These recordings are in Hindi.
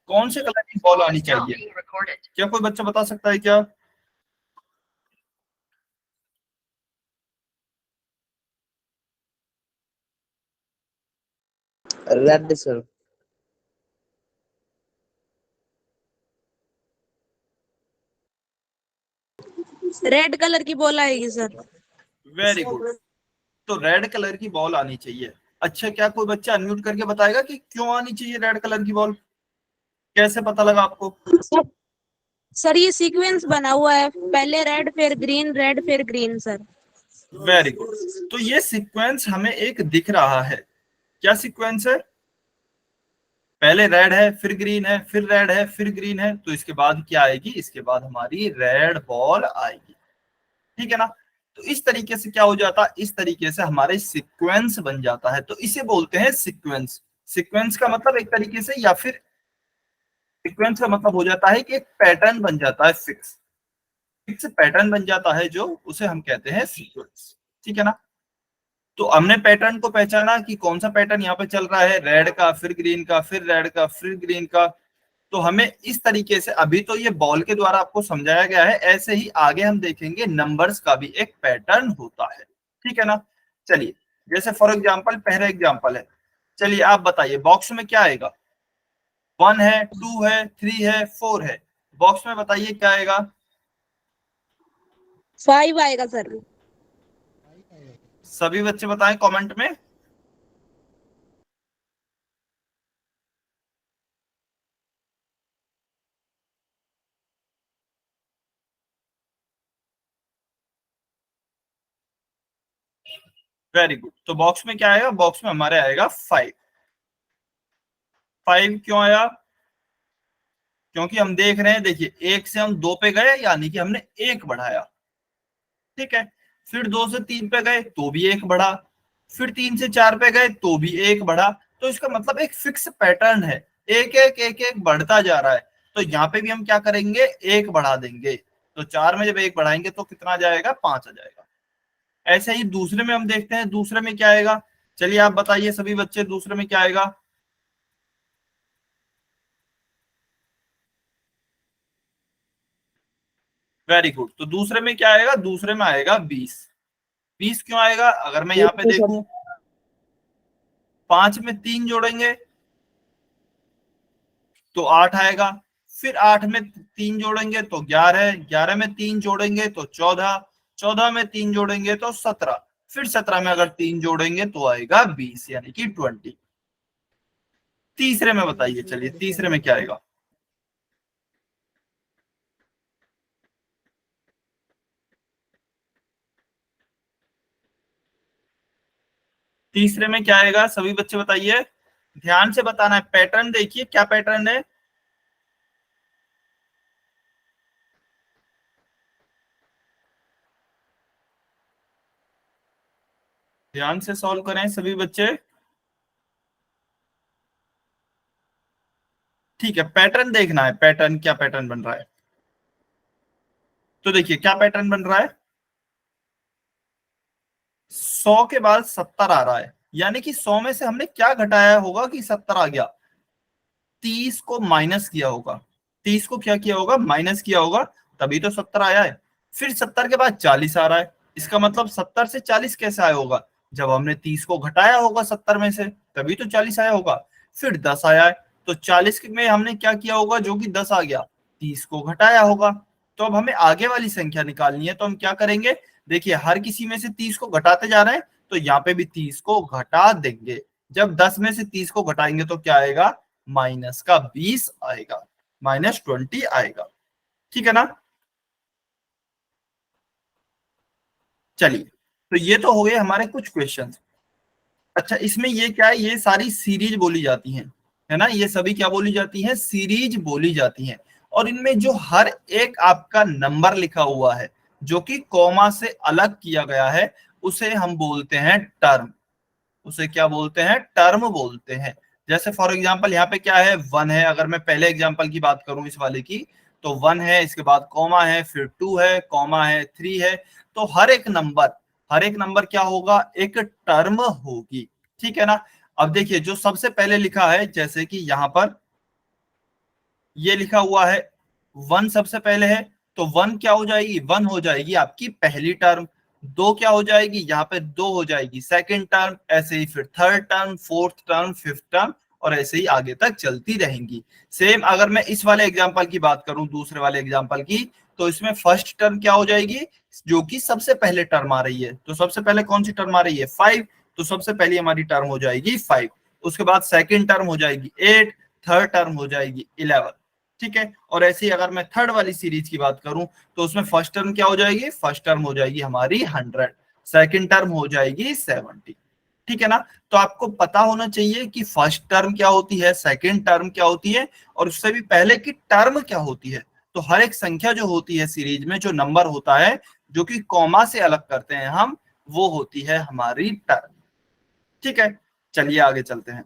कौन से कलर की बॉल आनी चाहिए? क्या कोई बच्चा बता सकता है क्या? Red sir. रेड कलर की बॉल आएगी सर। Very good. तो रेड कलर की बॉल आनी चाहिए। अच्छा, क्या कोई बच्चा अनम्यूट करके बताएगा कि क्यों आनी चाहिए रेड कलर की बॉल? कैसे पता लगा आपको? सर ये सीक्वेंस बना हुआ है, पहले रेड फिर ग्रीन, रेड फिर ग्रीन सर। Very good. तो ये सीक्वेंस हमें एक दिख रहा है। क्या सीक्वेंस है? पहले रेड है, फिर ग्रीन है, फिर रेड है, फिर ग्रीन है। तो इसके बाद क्या आएगी? इसके बाद हमारी रेड बॉल आएगी। ठीक है ना? तो इस तरीके से क्या हो जाता है? इस तरीके से हमारे सीक्वेंस बन जाता है। तो इसे बोलते हैं सीक्वेंस। सीक्वेंस का मतलब एक तरीके से, या फिर सीक्वेंस का मतलब हो जाता है कि एक पैटर्न बन जाता है, फिक्स फिक्स पैटर्न बन जाता है, जो उसे हम कहते हैं सीक्वेंस। ठीक है ना? तो हमने पैटर्न को पहचाना कि कौन सा पैटर्न यहाँ पे चल रहा है, रेड का, फिर ग्रीन का, फिर रेड का, फिर ग्रीन का। तो हमें इस तरीके से, अभी तो ये बॉल के द्वारा आपको समझाया गया है, ऐसे ही आगे हम देखेंगे नंबर्स का भी एक पैटर्न होता है। ठीक है ना? चलिए, जैसे फॉर एग्जाम्पल पहला एग्जाम्पल है। चलिए आप बताइए बॉक्स में क्या आएगा? 1 है, 2 है, 3 है, 4 है। बॉक्स में बताइए क्या आएगा? 5 आएगा सर। सभी बच्चे बताएं कमेंट में। Very good. तो बॉक्स में क्या आएगा? बॉक्स में हमारे आएगा 5। 5 क्यों आया? क्योंकि हम देख रहे हैं, देखिए, एक से हम 2 पे गए, यानी कि हमने एक बढ़ाया। ठीक है। फिर 2 से 3 पे गए तो भी एक बढ़ा। फिर 3 से 4 पे गए तो भी एक बढ़ा। तो इसका मतलब एक फिक्स पैटर्न है, एक एक एक एक बढ़ता जा रहा है। तो यहाँ पे भी हम क्या करेंगे? एक बढ़ा देंगे। तो 4 में जब एक बढ़ाएंगे तो कितना आ जाएगा? 5 आ जाएगा। ऐसे ही दूसरे में हम देखते हैं, दूसरे में क्या आएगा? चलिए आप बताइए सभी बच्चे, दूसरे में क्या आएगा? Very good. तो दूसरे में क्या आएगा? दूसरे में आएगा 20। 20 क्यों आएगा? अगर मैं यहाँ पे देखूं, 5 में 3 जोड़ेंगे तो 8 आएगा। फिर 8 में 3 जोड़ेंगे तो 11, 11 में 3 जोड़ेंगे तो 14, 14 में 3 जोड़ेंगे तो 17, फिर 17 में अगर 3 जोड़ेंगे तो आएगा 20, यानी कि 20। तीसरे में बताइए, चलिए तीसरे में क्या आएगा? तीसरे में क्या आएगा? सभी बच्चे बताइए, ध्यान से बताना है। पैटर्न देखिए, क्या पैटर्न है? ध्यान से सॉल्व करें सभी बच्चे। ठीक है, पैटर्न देखना है, पैटर्न क्या पैटर्न बन रहा है। तो देखिए क्या पैटर्न बन रहा है। 100 के बाद 70 आ रहा है, यानी कि 100 में से हमने क्या घटाया होगा कि 70 आ गया? 30 को माइनस किया होगा। 30 को क्या किया होगा? माइनस किया होगा, तभी तो 70 आया है। फिर 70 के बाद 40 आ रहा है। इसका मतलब 70 से 40 कैसे आया होगा? जब हमने 30 को घटाया होगा 70 में से, तभी तो 40 आया होगा। फिर 10 आया है, तो 40 में हमने क्या किया होगा जो कि 10 आ गया? 30 को घटाया होगा। तो अब हमें आगे वाली संख्या निकालनी है, तो हम क्या करेंगे? देखिए, हर किसी में से 30 को घटाते जा रहे हैं, तो यहाँ पे भी 30 को घटा देंगे। जब 10 में से 30 को घटाएंगे तो क्या आएगा? माइनस का 20 आएगा, -20 आएगा। ठीक है ना? चलिए, तो ये तो हो गए हमारे कुछ क्वेश्चंस। अच्छा, इसमें ये क्या है? ये सारी सीरीज बोली जाती हैं, है ना? ये सभी क्या बोली जाती हैं? सीरीज बोली जाती हैं। और इनमें जो हर एक आपका नंबर लिखा हुआ है, जो कि कॉमा से अलग किया गया है, उसे हम बोलते हैं टर्म। उसे क्या बोलते हैं? टर्म बोलते हैं। जैसे फॉर एग्जांपल यहाँ पे क्या है? 1 है। अगर मैं पहले एग्जांपल की बात करूं, इस वाले की, तो 1 है, इसके बाद कॉमा है, फिर 2 है, कॉमा है, 3 है। तो हर एक नंबर क्या होगा? एक टर्म होगी। ठीक है ना? अब देखिए, जो सबसे पहले लिखा है, जैसे कि यहाँ पर ये लिखा हुआ है 1 सबसे पहले है, तो 1 क्या हो जाएगी, 1 हो जाएगी आपकी पहली टर्म। 2 क्या हो जाएगी, यहाँ पे 2 हो जाएगी सेकंड टर्म, ऐसे ही फिर third term, fourth term, fifth term, और ऐसे ही आगे तक चलती रहेंगी। सेम अगर मैं इस वाले एग्जांपल की बात करूं, दूसरे वाले एग्जांपल की, तो इसमें फर्स्ट टर्म क्या हो जाएगी, जो कि सबसे पहले टर्म आ रही है। तो सबसे पहले कौन सी टर्म आ रही है, 5, तो सबसे पहली हमारी टर्म हो जाएगी 5। उसके बाद सेकंड टर्म हो जाएगी 8, थर्ड टर्म हो जाएगी 11। ठीक है, और ऐसे ही अगर मैं थर्ड वाली सीरीज की बात करूं, तो उसमें फर्स्ट टर्म क्या हो जाएगी, फर्स्ट टर्म हो जाएगी हमारी 100, सेकंड टर्म हो जाएगी 70। ठीक है ना, तो आपको पता होना चाहिए कि फर्स्ट टर्म क्या होती है, सेकंड टर्म क्या होती है, और उससे भी पहले की टर्म क्या होती है। तो हर एक संख्या जो होती है सीरीज में, जो नंबर होता है जो कि कॉमा से अलग करते हैं हम, वो होती है हमारी टर्म। ठीक है, चलिए आगे चलते हैं।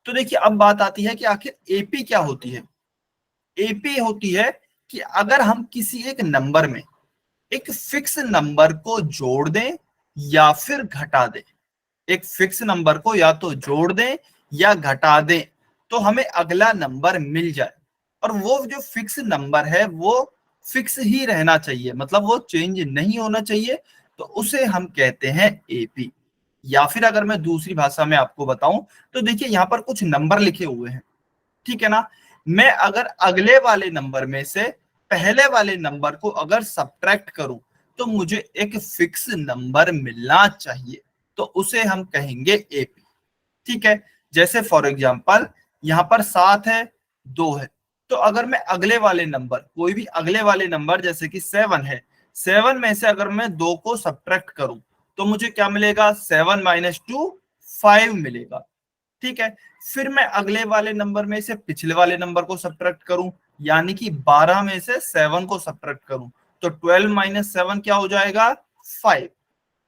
तो देखिए अब बात आती है कि आखिर एपी क्या होती है। एपी होती है कि अगर हम किसी एक नंबर में एक फिक्स नंबर को जोड़ दें या फिर घटा दें, एक फिक्स नंबर को या तो जोड़ दें या घटा दें, तो हमें अगला नंबर मिल जाए, और वो जो फिक्स नंबर है वो फिक्स ही रहना चाहिए, मतलब वो चेंज नहीं होना चाहिए, तो उसे हम कहते हैं एपी। या फिर अगर मैं दूसरी भाषा में आपको बताऊं, तो देखिए यहाँ पर कुछ नंबर लिखे हुए हैं, ठीक है ना। मैं अगर अगले वाले नंबर में से पहले वाले नंबर को अगर सब्ट्रैक्ट करूं, तो मुझे एक फिक्स नंबर मिलना चाहिए, तो उसे हम कहेंगे एपी। ठीक है, जैसे फॉर एग्जांपल यहाँ पर 7 है, 2 है, तो अगर मैं अगले वाले नंबर, कोई भी अगले वाले नंबर जैसे कि 7 है, 7 में से अगर मैं 2 को सब्ट्रैक्ट करूं, तो मुझे क्या मिलेगा, 7 माइनस 2 5 मिलेगा। ठीक है, फिर मैं अगले वाले नंबर में से पिछले वाले नंबर को सब्ट्रैक्ट करूं, यानी कि 12 में से 7 को सब्ट्रैक्ट करूं, तो 12 माइनस 7 क्या हो जाएगा, 5।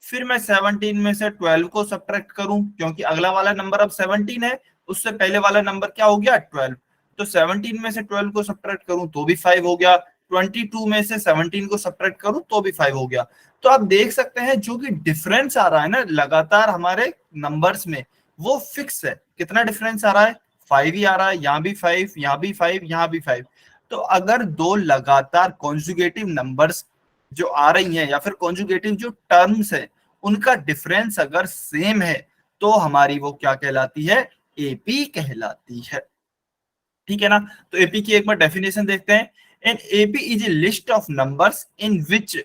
फिर मैं 17 में से 12 को सब्ट्रैक्ट करूं, क्योंकि अगला वाला नंबर अब 17 है, उससे पहले वाला नंबर क्या हो गया, 12। तो 17 में से 12 को सब्ट्रैक्ट करूं तो भी 5 हो गया, 22 में से 17 को सब्ट्रैक्ट करूं तो भी 5 हो गया। तो आप देख सकते हैं जो कि डिफरेंस आ रहा है ना लगातार हमारे नंबर्स में, वो फिक्स है। कितना डिफरेंस आ रहा है, 5 ही आ रहा है, यहाँ भी 5, यहाँ भी 5, यहाँ भी 5। तो अगर दो लगातार कॉन्जुगेटिव नंबर्स जो आ रही हैं, या फिर कॉन्जुगेटिव जो टर्म्स है, उनका डिफरेंस अगर सेम है, तो हमारी वो क्या कहलाती है, एपी कहलाती है। ठीक है ना, तो एपी की एक बार डेफिनेशन देखते हैं। An AP is a list of numbers in which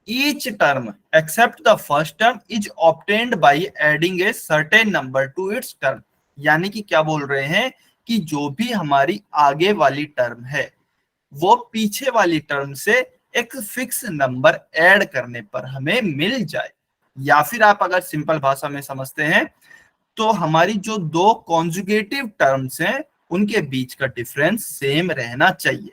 each term except the first term is obtained by adding a certain number to its term. यानी कि क्या बोल रहे हैं कि जो भी हमारी आगे वाली टर्म है, वो पीछे वाली टर्म से एक फिक्स नंबर ऐड करने पर हमें मिल जाए। या फिर आप अगर सिंपल भाषा में समझते हैं, तो हमारी जो दो कॉन्जुगेटिव टर्म्स हैं, उनके बीच का डिफरेंस सेम रहना चाहिए।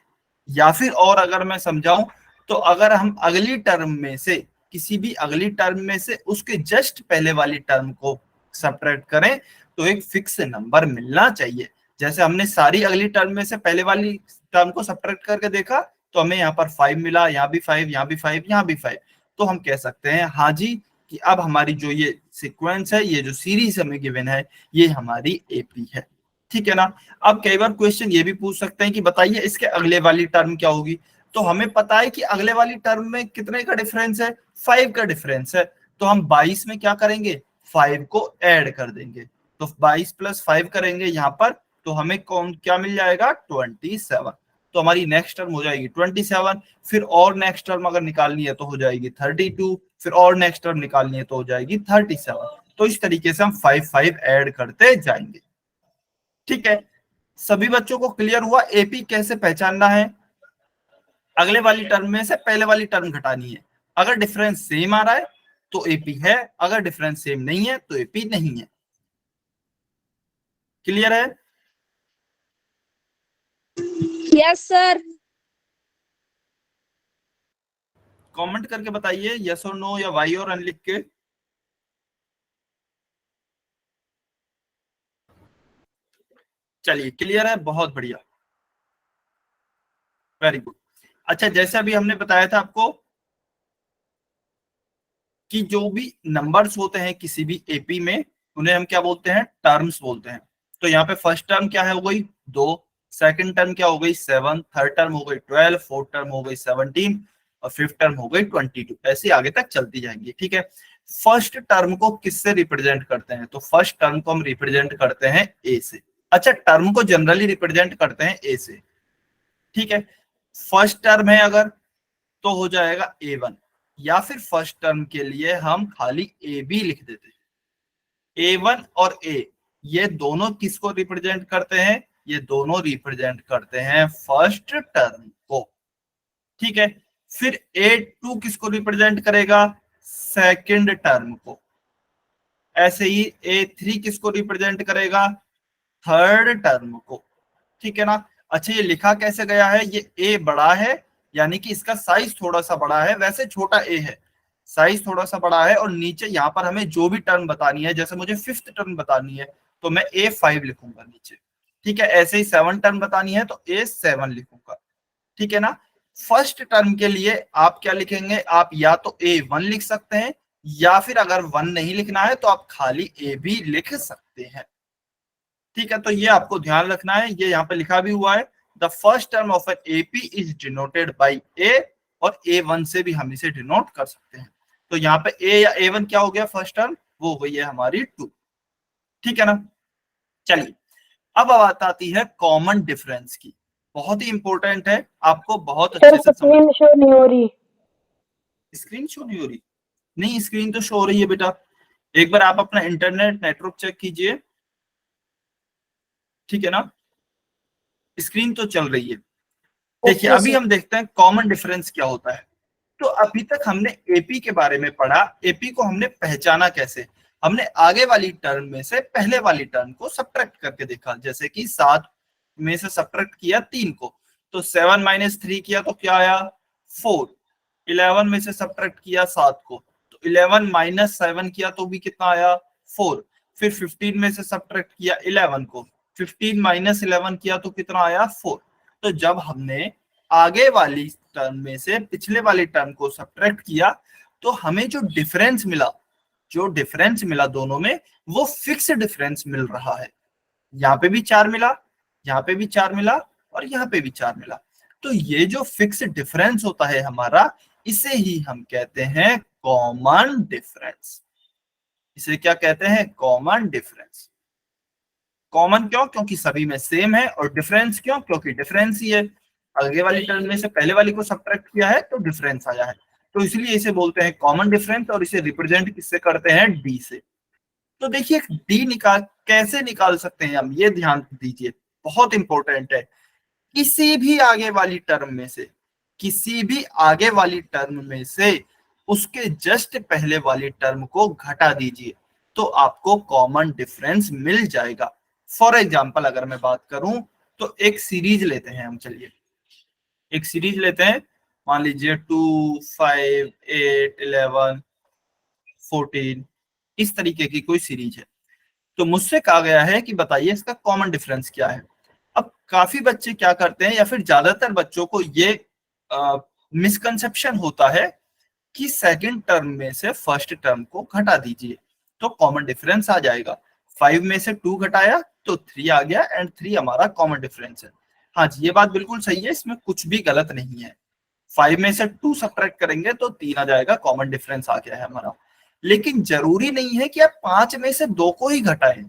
या फिर और अगर मैं समझाऊं, तो अगर हम अगली टर्म में से, किसी भी अगली टर्म में से उसके जस्ट पहले वाली टर्म को सब्ट्रैक्ट करें, तो एक फिक्स नंबर मिलना चाहिए। जैसे हमने सारी अगली टर्म में से पहले वाली टर्म को सब्ट्रैक्ट करके देखा, तो हमें यहाँ पर 5 मिला, यहाँ भी 5, यहाँ भी 5, यहाँ भी 5। तो हम कह सकते हैं हाँ जी, कि अब हमारी जो ये सीक्वेंस है, ये जो सीरीज हमें गिवन है, ये हमारी एपी है। ठीक है ना। अब कई बार क्वेश्चन ये भी पूछ सकते हैं कि बताइए इसके अगले वाली टर्म क्या होगी। तो हमें पता है कि अगले वाली टर्म में कितने का डिफरेंस है, 5 का डिफरेंस है। तो हम 22 में क्या करेंगे, 5 को ऐड कर देंगे, तो 22 प्लस 5 करेंगे यहाँ पर, तो हमें कौन क्या मिल जाएगा, 27। तो हमारी नेक्स्ट टर्म हो जाएगी 27। फिर और नेक्स्ट टर्म अगर निकालनी है तो हो जाएगी 32। फिर और नेक्स्ट टर्म निकालनी है तो हो जाएगी 37। तो इस तरीके से हम 5 ऐड करते जाएंगे। ठीक है, सभी बच्चों को क्लियर हुआ एपी कैसे पहचानना है। अगले वाली टर्म में से पहले वाली टर्म घटानी है, अगर डिफरेंस सेम आ रहा है तो एपी है, अगर डिफरेंस सेम नहीं है तो एपी नहीं है। क्लियर है। Yes sir. कमेंट करके बताइए यस और नो, या वाई और एन लिख के। चलिए क्लियर है, बहुत बढ़िया, वेरी गुड। अच्छा, जैसे अभी हमने बताया था आपको कि जो भी नंबर्स होते हैं किसी भी एपी में, उन्हें हम क्या बोलते हैं, टर्म्स बोलते हैं। तो यहाँ पे फर्स्ट टर्म क्या है, हो गई 2, सेकंड टर्म क्या हो गई 7, थर्ड टर्म हो गई 12, फोर्थ टर्म हो गई 17 और फिफ्थ टर्म हो गई 22, ऐसे आगे तक चलती जाएंगी। ठीक है, फर्स्ट टर्म को किससे रिप्रेजेंट करते हैं? तो फर्स्ट टर्म को हम रिप्रेजेंट करते हैं ए से। अच्छा, टर्म को जनरली रिप्रेजेंट करते हैं ए से। ठीक है, फर्स्ट टर्म है अगर तो हो जाएगा A1, या फिर फर्स्ट टर्म के लिए हम खाली ए बी लिख देते हैं। A1 और A ये दोनों किसको रिप्रेजेंट करते हैं? ये दोनों रिप्रेजेंट करते हैं फर्स्ट टर्म को। ठीक है, फिर A2 किसको रिप्रेजेंट करेगा? सेकंड टर्म को। ऐसे ही A3 किसको रिप्रेजेंट करेगा? थर्ड टर्म को। ठीक है ना। अच्छा, ये लिखा कैसे गया है? ये A बड़ा है, यानी कि इसका साइज थोड़ा सा बड़ा है, वैसे छोटा A है, साइज थोड़ा सा बड़ा है, और नीचे यहाँ पर हमें जो भी टर्म बतानी है, जैसे मुझे फिफ्थ टर्म बतानी है तो मैं A5 लिखूंगा नीचे। ठीक है, ऐसे ही 7 टर्म बतानी है तो A7 लिखूंगा। ठीक है ना। फर्स्ट टर्म के लिए आप क्या लिखेंगे? आप या तो A1 लिख सकते हैं, या फिर अगर 1 नहीं लिखना है तो आप खाली A भी लिख सकते हैं। ठीक है, तो ये आपको ध्यान रखना है, ये यहाँ पे लिखा भी हुआ है, the first term of an AP is denoted by A, और A1 से भी हम इसे डिनोट कर सकते हैं। तो यहाँ पे A या A1 क्या हो गया? फर्स्ट टर्म, वो हो गई है हमारी 2। ठीक है ना। चलिए, अब बात आती है कॉमन डिफरेंस की, बहुत ही इंपॉर्टेंट है, आपको बहुत अच्छे से समझ। स्क्रीन शो नहीं हो रही। स्क्रीन शो नहीं हो रही? नहीं, स्क्रीन तो शो हो रही है बेटा, एक बार आप अपना इंटरनेट नेटवर्क चेक कीजिए। ठीक है ना, स्क्रीन तो चल रही है। देखिए, ओके अभी सर। हम देखते हैं कॉमन डिफरेंस क्या होता है। तो अभी तक हमने एपी के बारे में पढ़ा, एपी को हमने पहचाना कैसे? हमने आगे वाली टर्म में से पहले वाली टर्म को सब्ट्रैक्ट करके देखा, जैसे कि 7 में से सब्ट्रैक्ट किया 3 को, तो 7 माइनस 3 किया तो क्या आया? 4। 11 में से सब्ट्रैक्ट किया 7 को, तो 11 माइनस 7 किया तो भी कितना आया? 4। फिर 15 में से सब्ट्रैक्ट किया 11 को, 15 माइनस 11 किया तो कितना आया? 4। तो जब हमने आगे वाली टर्म में से पिछले वाली टर्म को सब्ट्रैक्ट किया तो हमें जो डिफरेंस मिला, दोनों में, वो फिक्स डिफरेंस मिल रहा है। यहाँ पे भी 4 मिला, यहाँ पे भी 4 मिला, और यहाँ पे भी 4 मिला। तो ये जो फिक्स डिफरेंस होता है हमारा, इसे ही हम कहते हैं कॉमन डिफरेंस। इसे क्या कहते हैं? Common difference. कॉमन क्यों? क्योंकि सभी में सेम है, और डिफरेंस क्यों? क्योंकि डिफरेंस ही है, आगे वाली टर्म में से पहले वाली को सब्ट्रैक्ट किया है तो डिफरेंस आया है, तो इसलिए इसे बोलते हैं कॉमन डिफरेंस, और इसे रिप्रेजेंट किससे करते हैं? डी से। तो देखिए, डी कैसे निकाल सकते हैं हम, ये ध्यान दीजिए, बहुत इंपॉर्टेंट है। किसी भी आगे वाली टर्म में से, उसके जस्ट पहले वाली टर्म को घटा दीजिए, तो आपको कॉमन डिफरेंस मिल जाएगा। फॉर एग्जाम्पल अगर मैं बात करूं तो एक सीरीज लेते हैं हम, चलिए एक सीरीज लेते हैं, मान लीजिए 2, 5, 8, 11, 14, इस तरीके की कोई सीरीज है। तो मुझसे कहा गया है कि बताइए इसका कॉमन डिफरेंस क्या है। अब काफी बच्चे क्या करते हैं, या फिर ज्यादातर बच्चों को ये मिसकंसेप्शन होता है कि सेकंड टर्म में से फर्स्ट टर्म को घटा दीजिए तो कॉमन डिफरेंस आ जाएगा। 5 में से 2 घटाया तो 3 आ गया, एंड 3 हमारा कॉमन डिफरेंस है। हाँ जी, ये बात बिल्कुल सही है, इसमें कुछ भी गलत नहीं है। 5 में से 2 सब्ट्रैक्ट करेंगे तो 3 आ जाएगा, कॉमन डिफरेंस आ गया है हमारा। लेकिन जरूरी नहीं है कि आप 5 में से 2 को ही घटाएं।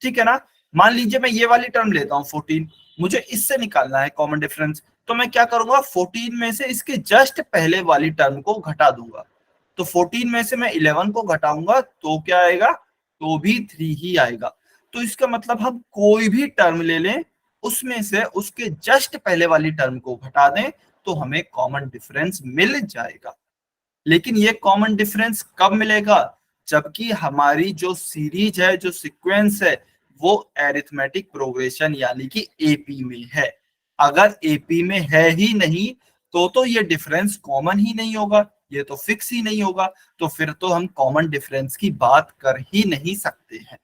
ठीक है ना। मान लीजिए मैं ये वाली टर्म लेता हूँ 14, मुझे इससे निकालना है कॉमन डिफरेंस, तो मैं क्या करूंगा? 14 में से इसके जस्ट पहले वाली टर्म को घटा दूंगा। तो 14 में से मैं 11 को घटाऊंगा तो क्या आएगा? तो भी 3 ही आएगा। तो इसका मतलब हम कोई भी टर्म ले लें, उसमें से उसके जस्ट पहले वाली टर्म को घटा दें तो हमें कॉमन डिफरेंस मिल जाएगा। लेकिन ये कॉमन डिफरेंस कब मिलेगा? जबकि हमारी जो सीरीज है, जो सीक्वेंस है, वो एरिथमेटिक प्रोग्रेशन यानी कि एपी में है। अगर एपी में है ही नहीं तो ये डिफरेंस कॉमन ही नहीं होगा, ये तो फिक्स ही नहीं होगा, तो फिर तो हम कॉमन डिफरेंस की बात कर ही नहीं सकते हैं।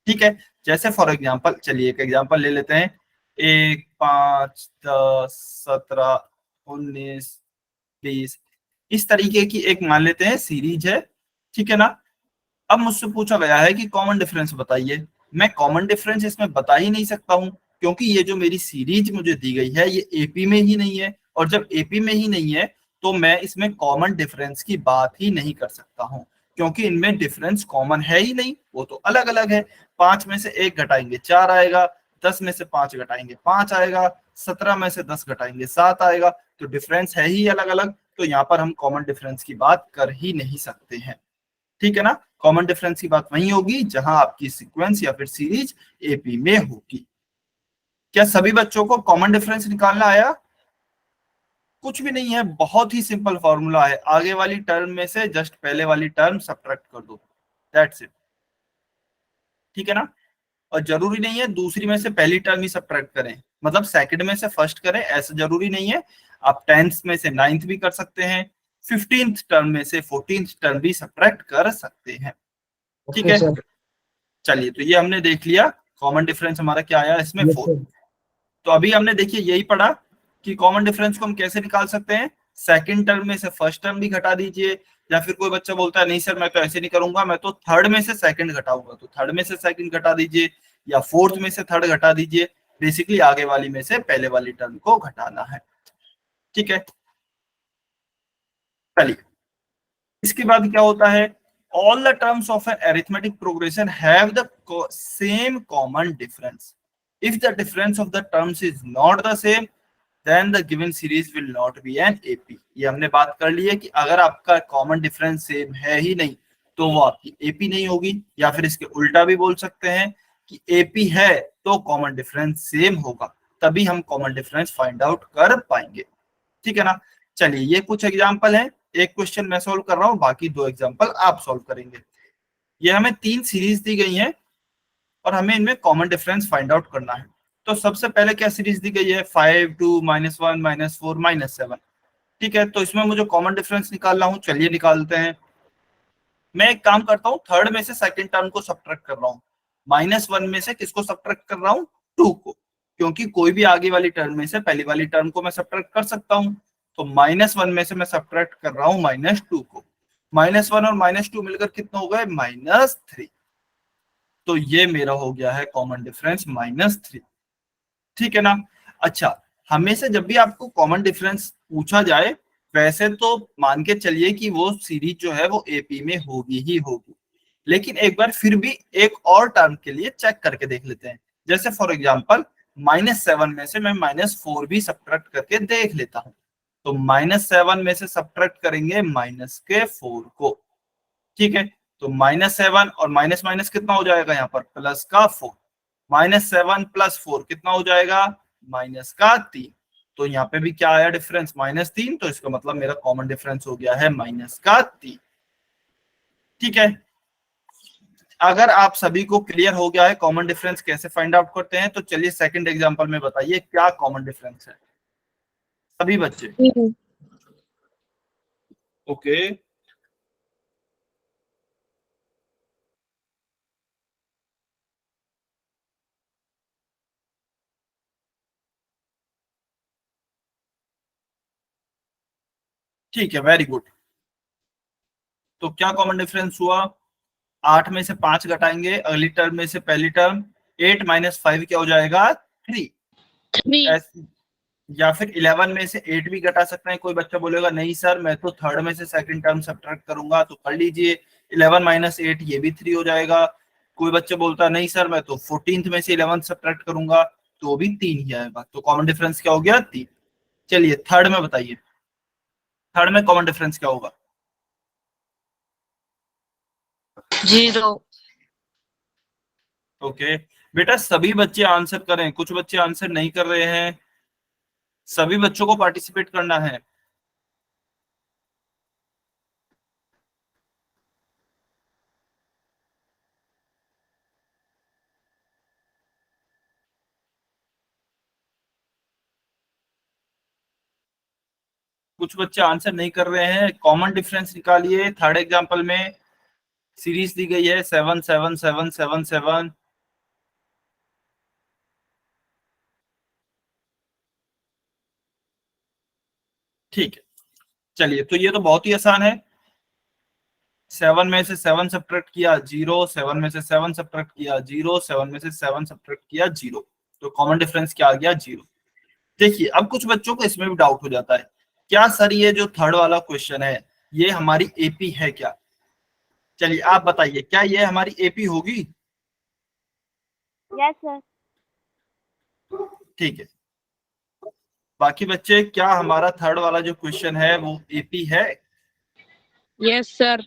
ठीक है, जैसे फॉर एग्जांपल, चलिए एक एग्जांपल ले लेते हैं। 1, 5, 10, 17, 19, 20, इस तरीके की एक मान लेते हैं सीरीज है। ठीक है ना। अब मुझसे पूछा गया है कि कॉमन डिफरेंस बताइए। मैं कॉमन डिफरेंस इसमें बता ही नहीं सकता हूं, क्योंकि ये जो मेरी सीरीज मुझे दी गई है ये एपी में ही नहीं है, और जब एपी में ही नहीं है तो मैं इसमें कॉमन डिफरेंस की बात ही नहीं कर सकता हूं, क्योंकि इनमें डिफरेंस कॉमन है ही नहीं, वो तो अलग अलग है। 5 में से 1 घटाएंगे 4 आएगा, 10 में से 5 घटाएंगे 5 आएगा, 17 में से 10 घटाएंगे 7 आएगा, तो डिफरेंस है ही अलग अलग, तो यहाँ पर हम कॉमन डिफरेंस की बात कर ही नहीं सकते हैं। ठीक है ना, कॉमन डिफरेंस की बात वही होगी जहां आपकी सीक्वेंस या फिर सीरीज एपी में होगी। क्या सभी बच्चों को कॉमन डिफरेंस निकालना आया? कुछ भी नहीं है, बहुत ही सिंपल फॉर्मूला है, आगे वाली टर्म में से जस्ट पहले वाली टर्म सब्ट्रैक्ट कर दो, दैट्स इट। ठीक है ना, और जरूरी नहीं है दूसरी में से पहली टर्म ही सब्ट्रैक्ट करें, मतलब सेकंड में से फर्स्ट करें, ऐसा जरूरी नहीं है। आप 10th में से 9th भी कर सकते हैं, 15th टर्म में से 14th टर्म भी सब्ट्रैक्ट कर सकते हैं। ठीक ओके है, सर। चलिए तो ये हमने देख लिया, कॉमन डिफरेंस हमारा क्या आया इसमें, यस 4। सर। तो अभी हमने देखिए यही पढ़ा कि कॉमन डिफरेंस को हम कैसे निकाल सकते हैं, सेकंड टर्म में से फर्स्ट टर्म भी घटा दीजिए, या फिर कोई बच्चा बोलता है नहीं सर मैं तो ऐसे नहीं करूंगा, मैं तो थर्ड में से सेकंड घटाऊंगा, तो थर्ड में से सेकंड घटा दीजिए, या फोर्थ में से थर्ड घटा दीजिए, बेसिकली आगे वाली में से पहले वाली टर्म को घटाना है। ठीक है, चलिए इसके बाद क्या होता है, all the terms of an arithmetic progression have the same common difference, if the difference of the terms is not the same then the given series will not be an AP। ये हमने बात कर ली है कि अगर आपका कॉमन डिफरेंस सेम है ही नहीं तो वो आपकी एपी नहीं होगी, या फिर इसके उल्टा भी बोल सकते हैं कि एपी है तो कॉमन डिफरेंस सेम होगा, तभी हम कॉमन डिफरेंस फाइंड आउट कर पाएंगे। ठीक है ना, चलिए ये कुछ एग्जांपल है, एक क्वेश्चन मैं सॉल्व कर रहा हूँ, बाकी 2 एग्जांपल आप सॉल्व करेंगे। ये हमें 3 सीरीज दी गई है और हमें इनमें कॉमन डिफरेंस फाइंड आउट करना है। तो सबसे पहले क्या सीरीज दी गई है, 5 2 -1 -4 -7। ठीक है, तो इसमें मुझे कॉमन डिफरेंस निकालना हूं, चलिए निकालते हैं। मैं एक काम करता हूँ, थर्ड में से सेकंड टर्म को सब्ट्रैक्ट कर रहा हूँ, -1 में से किसको सब्ट्रैक्ट कर रहा हूँ, 2 को, क्योंकि कोई भी आगे वाली टर्म में से पहली वाली टर्म को मैं सब्ट्रैक्ट कर सकता हूँ। तो -1 में से मैं सब्ट्रैक्ट कर रहा हूँ -2 को, -1 और -2 मिलकर कितना हो गए, -3। तो ये मेरा हो गया है कॉमन डिफरेंस -3। ठीक है ना, अच्छा हमेशा जब भी आपको कॉमन डिफरेंस पूछा जाए, वैसे तो मान के चलिए कि वो सीरीज जो है वो एपी में होगी ही होगी, लेकिन एक बार फिर भी एक और टर्म के लिए चेक करके देख लेते हैं। जैसे फॉर एग्जांपल -7 में से मैं -4 भी सब्ट्रैक्ट करके देख लेता हूं, तो -7 में से सब्ट्रैक्ट करेंगे -4 को। ठीक है, तो -7 और माइनस माइनस कितना हो जाएगा, यहाँ पर प्लस का 4, -7 + 4 कितना हो जाएगा, -3। तो यहाँ पे भी क्या आया डिफरेंस, -3, तो इसका मतलब मेरा कॉमन डिफरेंस हो गया है -3। ठीक है, अगर आप सभी को क्लियर हो गया है कॉमन डिफरेंस कैसे फाइंड आउट करते हैं, तो चलिए सेकंड एग्जांपल में बताइए क्या कॉमन डिफरेंस है सभी बच्चे। ओके, ठीक है, वेरी गुड। तो क्या कॉमन डिफरेंस हुआ, 8 में से 5 घटाएंगे अगली टर्म में से पहली टर्म, 8 - 5 क्या हो जाएगा, 3। या फिर 11 में से 8 भी घटा सकते हैं। कोई बच्चा बोलेगा नहीं सर मैं तो थर्ड में से सेकंड टर्म सब्ट्रैक्ट करूंगा, तो कर लीजिए, 11 - 8 ये भी 3 हो जाएगा। कोई बच्चा बोलता है नहीं सर मैं तो 14th में से 11 सब्ट्रैक्ट करूंगा, तो भी 3 ही आएगा। तो कॉमन डिफरेंस क्या हो गया, 3। चलिए थर्ड में बताइए, थर्ड में कॉमन डिफरेंस क्या होगा, 0। ओके बेटा सभी बच्चे आंसर करें, कुछ बच्चे आंसर नहीं कर रहे हैं, सभी बच्चों को पार्टिसिपेट करना है। कुछ बच्चे आंसर नहीं कर रहे हैं, कॉमन डिफरेंस निकालिए। थर्ड एग्जांपल में सीरीज दी गई है 7 7 7 7 7। ठीक है, चलिए तो ये तो बहुत ही आसान है। 7 में से 7 सब्ट्रैक्ट किया 0, 7 में से 7 सब्ट्रैक्ट किया 0, 7 में से 7 सब्ट्रैक्ट किया 0। तो कॉमन डिफरेंस क्या आ गया, 0। देखिए अब कुछ बच्चों को इसमें भी डाउट हो जाता है, क्या सर ये जो थर्ड वाला क्वेश्चन है ये हमारी एपी है क्या? चलिए आप बताइए, क्या ये हमारी एपी होगी? Yes sir. ठीक है, बाकी बच्चे क्या हमारा थर्ड वाला जो क्वेश्चन है वो एपी है? Yes sir.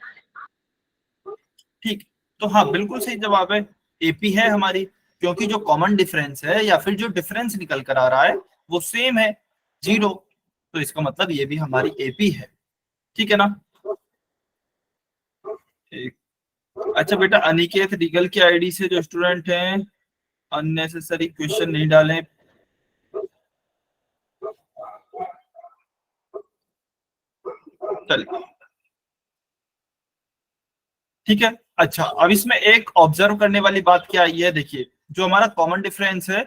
ठीक, तो हाँ बिल्कुल सही जवाब है, एपी है हमारी, क्योंकि जो कॉमन डिफरेंस है या फिर जो डिफरेंस निकल कर आ रहा है वो सेम है, 0। तो इसका मतलब ये भी हमारी एपी है, ठीक है ना? ठीक। अच्छा बेटा, अनिकेत रीगल की आईडी से जो स्टूडेंट हैं अननेसेसरी क्वेश्चन नहीं डालें। चलिए ठीक है। अच्छा अब इसमें एक ऑब्जर्व करने वाली बात क्या आई है, देखिए जो हमारा कॉमन डिफरेंस है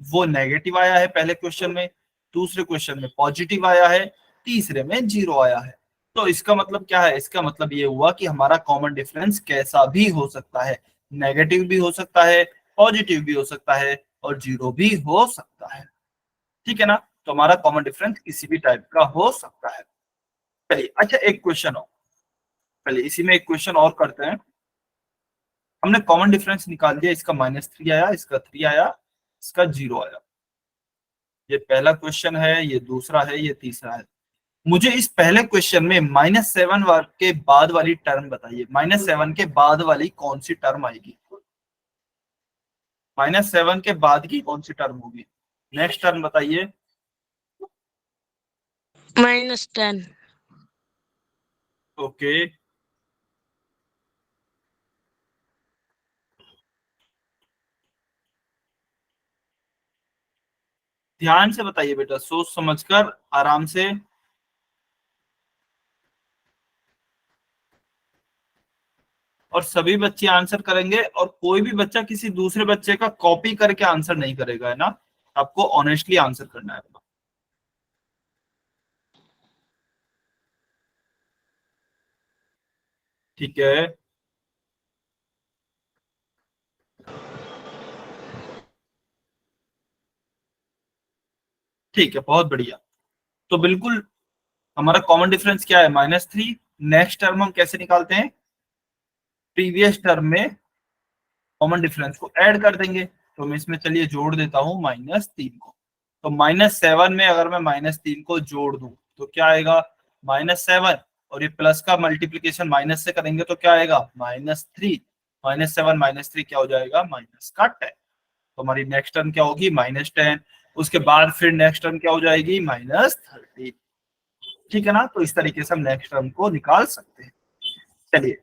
वो नेगेटिव आया है पहले क्वेश्चन में, दूसरे क्वेश्चन में पॉजिटिव आया है, तीसरे में 0 आया है। तो इसका मतलब क्या है, इसका मतलब ये हुआ कि हमारा कॉमन डिफरेंस कैसा भी हो सकता है, नेगेटिव भी हो सकता है, पॉजिटिव भी हो सकता है और 0 भी हो सकता है, ठीक है ना? तो हमारा कॉमन डिफरेंस किसी भी टाइप का हो सकता है। चलिए अच्छा एक क्वेश्चन और, चलिए इसी में एक क्वेश्चन और करते हैं। हमने कॉमन डिफरेंस निकाल दिया, इसका -3 आया, इसका 3 आया, इसका 0 आया। ये पहला क्वेश्चन है, ये दूसरा है, ये तीसरा है। मुझे इस पहले क्वेश्चन में -7 के बाद वाली टर्म बताइए, -7 के बाद वाली कौन सी टर्म आएगी? -7 के बाद की कौन सी टर्म होगी? नेक्स्ट टर्म बताइए। -10। ओके, ध्यान से बताइए बेटा, सोच समझकर आराम से। और सभी बच्चे आंसर करेंगे और कोई भी बच्चा किसी दूसरे बच्चे का कॉपी करके आंसर नहीं करेगा, है ना? आपको ऑनेस्टली आंसर करना है। ठीक है, ठीक है, बहुत बढ़िया। तो बिल्कुल हमारा कॉमन डिफरेंस क्या है, -3। नेक्स्ट टर्म हम कैसे निकालते हैं, प्रीवियस टर्म में कॉमन डिफरेंस को ऐड कर देंगे। तो मैं इसमें चलिए जोड़ देता हूं -3 को। तो -7 में अगर मैं -3 को जोड़ दूं तो क्या आएगा, -7, और ये प्लस का मल्टीप्लीकेशन माइनस से करेंगे तो क्या आएगा, -3। -7 -3 क्या हो जाएगा, माइनस का 10। तो हमारी नेक्स्ट टर्म क्या होगी, -10। उसके बाद फिर नेक्स्ट टर्म क्या हो जाएगी, -30। ठीक है ना? तो इस तरीके से हम नेक्स्ट टर्म को निकाल सकते हैं। चलिए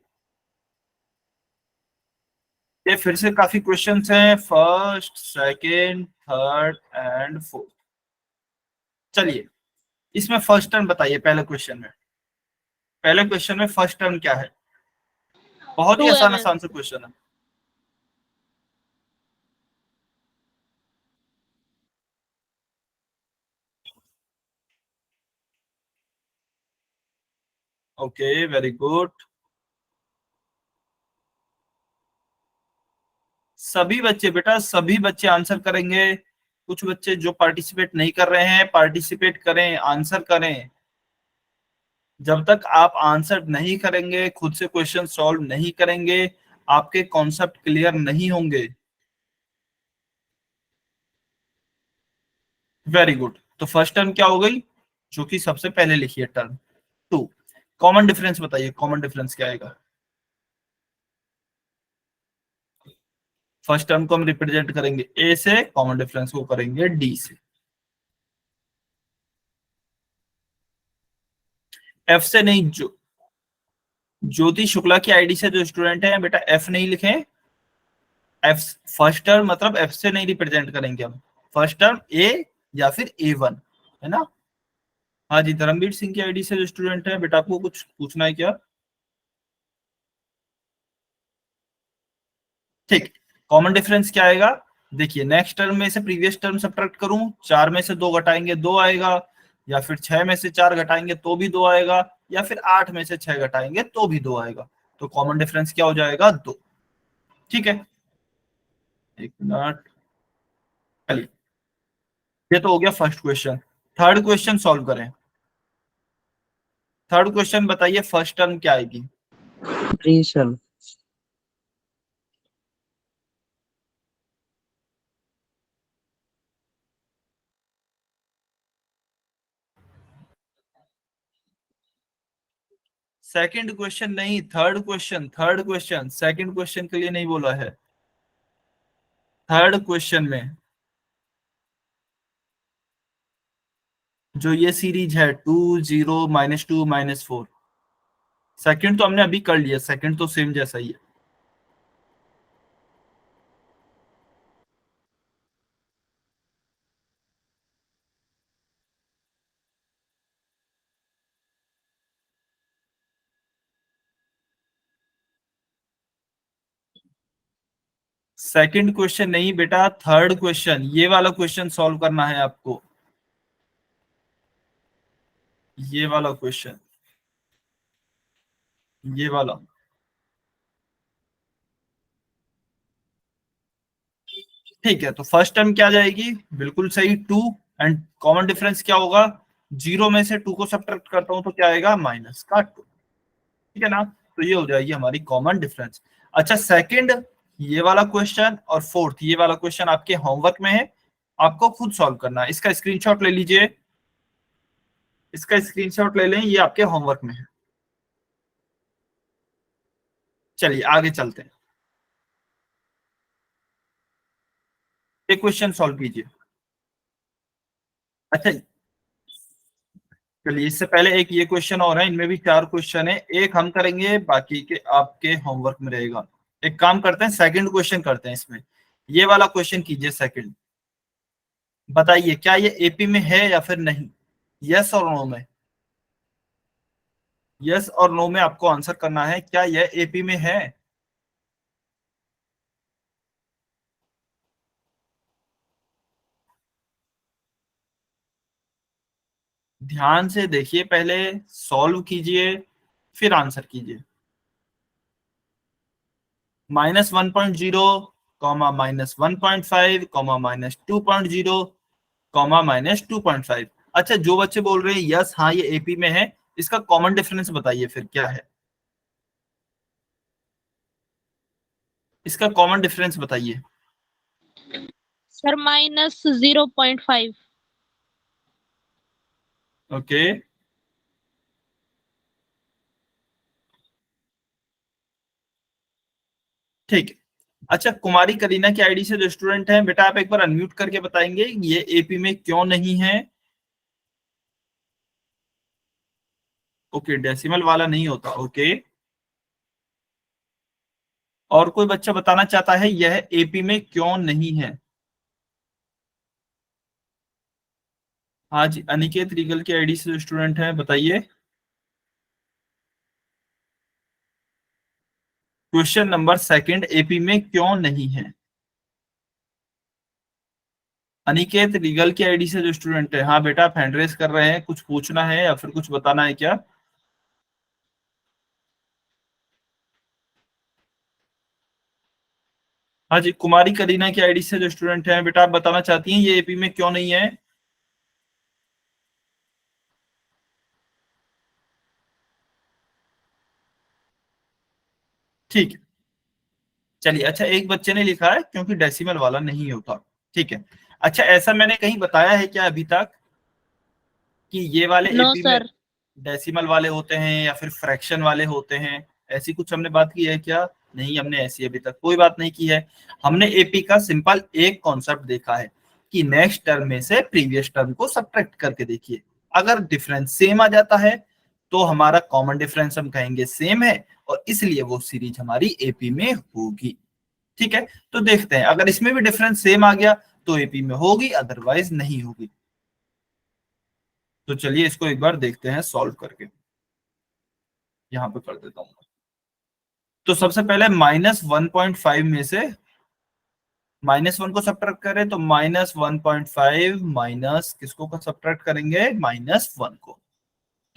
ये फिर से काफी क्वेश्चंस हैं, first, second, third and fourth. चलिए इसमें फर्स्ट टर्म बताइए, पहले क्वेश्चन में, पहले क्वेश्चन में फर्स्ट टर्म क्या है? बहुत ही आसान 2mm। आसान सा क्वेश्चन है। Okay very good. सभी बच्चे बेटा, सभी बच्चे आंसर करेंगे। कुछ बच्चे जो पार्टिसिपेट नहीं कर रहे हैं पार्टिसिपेट करें, आंसर करें। जब तक आप आंसर नहीं करेंगे, खुद से क्वेश्चन सॉल्व नहीं करेंगे, आपके कॉन्सेप्ट क्लियर नहीं होंगे। Very good. तो फर्स्ट टर्म क्या हो गई, जो कि सबसे पहले लिखिए, टर्म 2। कॉमन डिफरेंस बताइए, कॉमन डिफरेंस क्या आएगा? फर्स्ट टर्म को हम रिप्रेजेंट करेंगे ए से, कॉमन डिफरेंस को करेंगे डी से। एफ से नहीं, जो ज्योति शुक्ला की आईडी से जो स्टूडेंट है बेटा, एफ नहीं लिखें। एफ फर्स्ट टर्म मतलब एफ से नहीं रिप्रेजेंट करेंगे हम, फर्स्ट टर्म ए या फिर A1, है ना? हाँ जी, धर्मवीर सिंह की आईडी से जो स्टूडेंट है बेटा, आपको कुछ पूछना है क्या? ठीक, कॉमन डिफरेंस क्या आएगा? देखिए नेक्स्ट टर्म में से प्रीवियस टर्म सब्ट्रैक्ट करूं, 4 में से 2 घटाएंगे 2 आएगा, या फिर 6 में से 4 घटाएंगे तो भी 2 आएगा, या फिर 8 में से 6 घटाएंगे तो भी 2 आएगा। तो कॉमन डिफरेंस क्या हो जाएगा, 2। ठीक है, एक मिनट। चलिए, ये तो हो गया first question. Third question solve करें। थर्ड क्वेश्चन बताइए, फर्स्ट टर्म क्या आएगी? डिफरेंशियल। सेकंड क्वेश्चन नहीं, third question, third question, second question के लिए नहीं बोला है। थर्ड क्वेश्चन में जो ये सीरीज है 2 0 -2 -4, सेकंड तो हमने अभी कर लिया, सेकंड तो सेम जैसा ही है। सेकंड क्वेश्चन नहीं बेटा, थर्ड क्वेश्चन, ये वाला क्वेश्चन सॉल्व करना है आपको, ये वाला क्वेश्चन, ये वाला। ठीक है, तो फर्स्ट टर्म क्या जाएगी? बिल्कुल सही, 2। एंड कॉमन डिफरेंस क्या होगा? 0 में से 2 को सब्ट्रैक्ट करता हूं तो क्या आएगा? -2। ठीक है ना? तो ये हो जाएगी हमारी कॉमन डिफरेंस। अच्छा, सेकंड ये वाला क्वेश्चन और फोर्थ ये वाला क्वेश्चन आपके होमवर्क में है, आपको खुद सॉल्व करना है। इसका स्क्रीनशॉट ले लीजिए, इसका स्क्रीनशॉट ले लें, ये आपके होमवर्क में है। चलिए आगे चलते हैं, एक क्वेश्चन सॉल्व कीजिए। अच्छा, चलिए इससे पहले एक ये क्वेश्चन और है, इनमें भी 4 क्वेश्चन है, एक हम करेंगे, बाकी के आपके होमवर्क में रहेगा। एक काम करते हैं, सेकंड क्वेश्चन करते हैं इसमें। ये वाला क्वेश्चन कीजिए सेकंड। बताइए क्या ये एपी में है या फिर नहीं? यस और नो में, यस और नो में आपको आंसर करना है, क्या यह एपी में है? ध्यान से देखिए, पहले सॉल्व कीजिए फिर आंसर कीजिए। -1.0, -1.5, -2.0, -2.5। अच्छा, जो बच्चे बोल रहे हैं यस हाँ ये एपी में है, इसका कॉमन डिफरेंस बताइए फिर क्या है? इसका कॉमन डिफरेंस बताइए। सर -0.5। ओके, ठीक है। अच्छा, कुमारी करीना की आईडी से जो स्टूडेंट हैं, बेटा आप एक बार अनम्यूट करके बताएंगे ये एपी में क्यों नहीं है? ओके, डेसिमल वाला नहीं होता, ओके। और कोई बच्चा बताना चाहता है यह एपी में क्यों नहीं है? हाँ जी, अनिकेत रीगल की आईडी से जो स्टूडेंट है बताइए। क्वेश्चन नंबर सेकंड एपी में क्यों नहीं है? अनिकेत रीगल की आईडी से जो स्टूडेंट है, हाँ बेटा आप हैंड रेस कर रहे हैं, कुछ पूछना है या फिर कुछ बताना है क्या? हाँ जी, कुमारी करीना की आईडी से जो स्टूडेंट है, बेटा आप बताना चाहती हैं ये एपी में क्यों नहीं है? ठीक है, चलिए। अच्छा, एक बच्चे ने लिखा है क्योंकि डेसिमल वाला नहीं होता। ठीक है। अच्छा, ऐसा मैंने कहीं बताया है क्या अभी तक कि ये वाले नो एपी में सर। डेसिमल वाले होते हैं या फिर फ्रैक्शन वाले होते हैं? ऐसी कुछ हमने बात की है क्या? नहीं, हमने ऐसी अभी तक कोई बात नहीं की है। हमने एपी का सिंपल एक कॉन्सेप्ट देखा है कि नेक्स्ट टर्म में से प्रीवियस टर्म को सब्ट्रैक्ट करके देखिए, अगर डिफरेंस सेम आ जाता है तो हमारा कॉमन डिफरेंस हम कहेंगे सेम है, और इसलिए वो सीरीज हमारी एपी में होगी। ठीक है, तो देखते हैं, अगर इसमें भी डिफरेंस सेम आ गया तो एपी में होगी, अदरवाइज नहीं होगी। तो चलिए इसको एक बार देखते हैं सॉल्व करके, यहां पे कर देता हूं। तो सबसे पहले -1.5 में से -1 को सब्ट्रैक्ट करें तो -1.5 माइनस किसको को सब्ट्रैक्ट करेंगे? -1 को।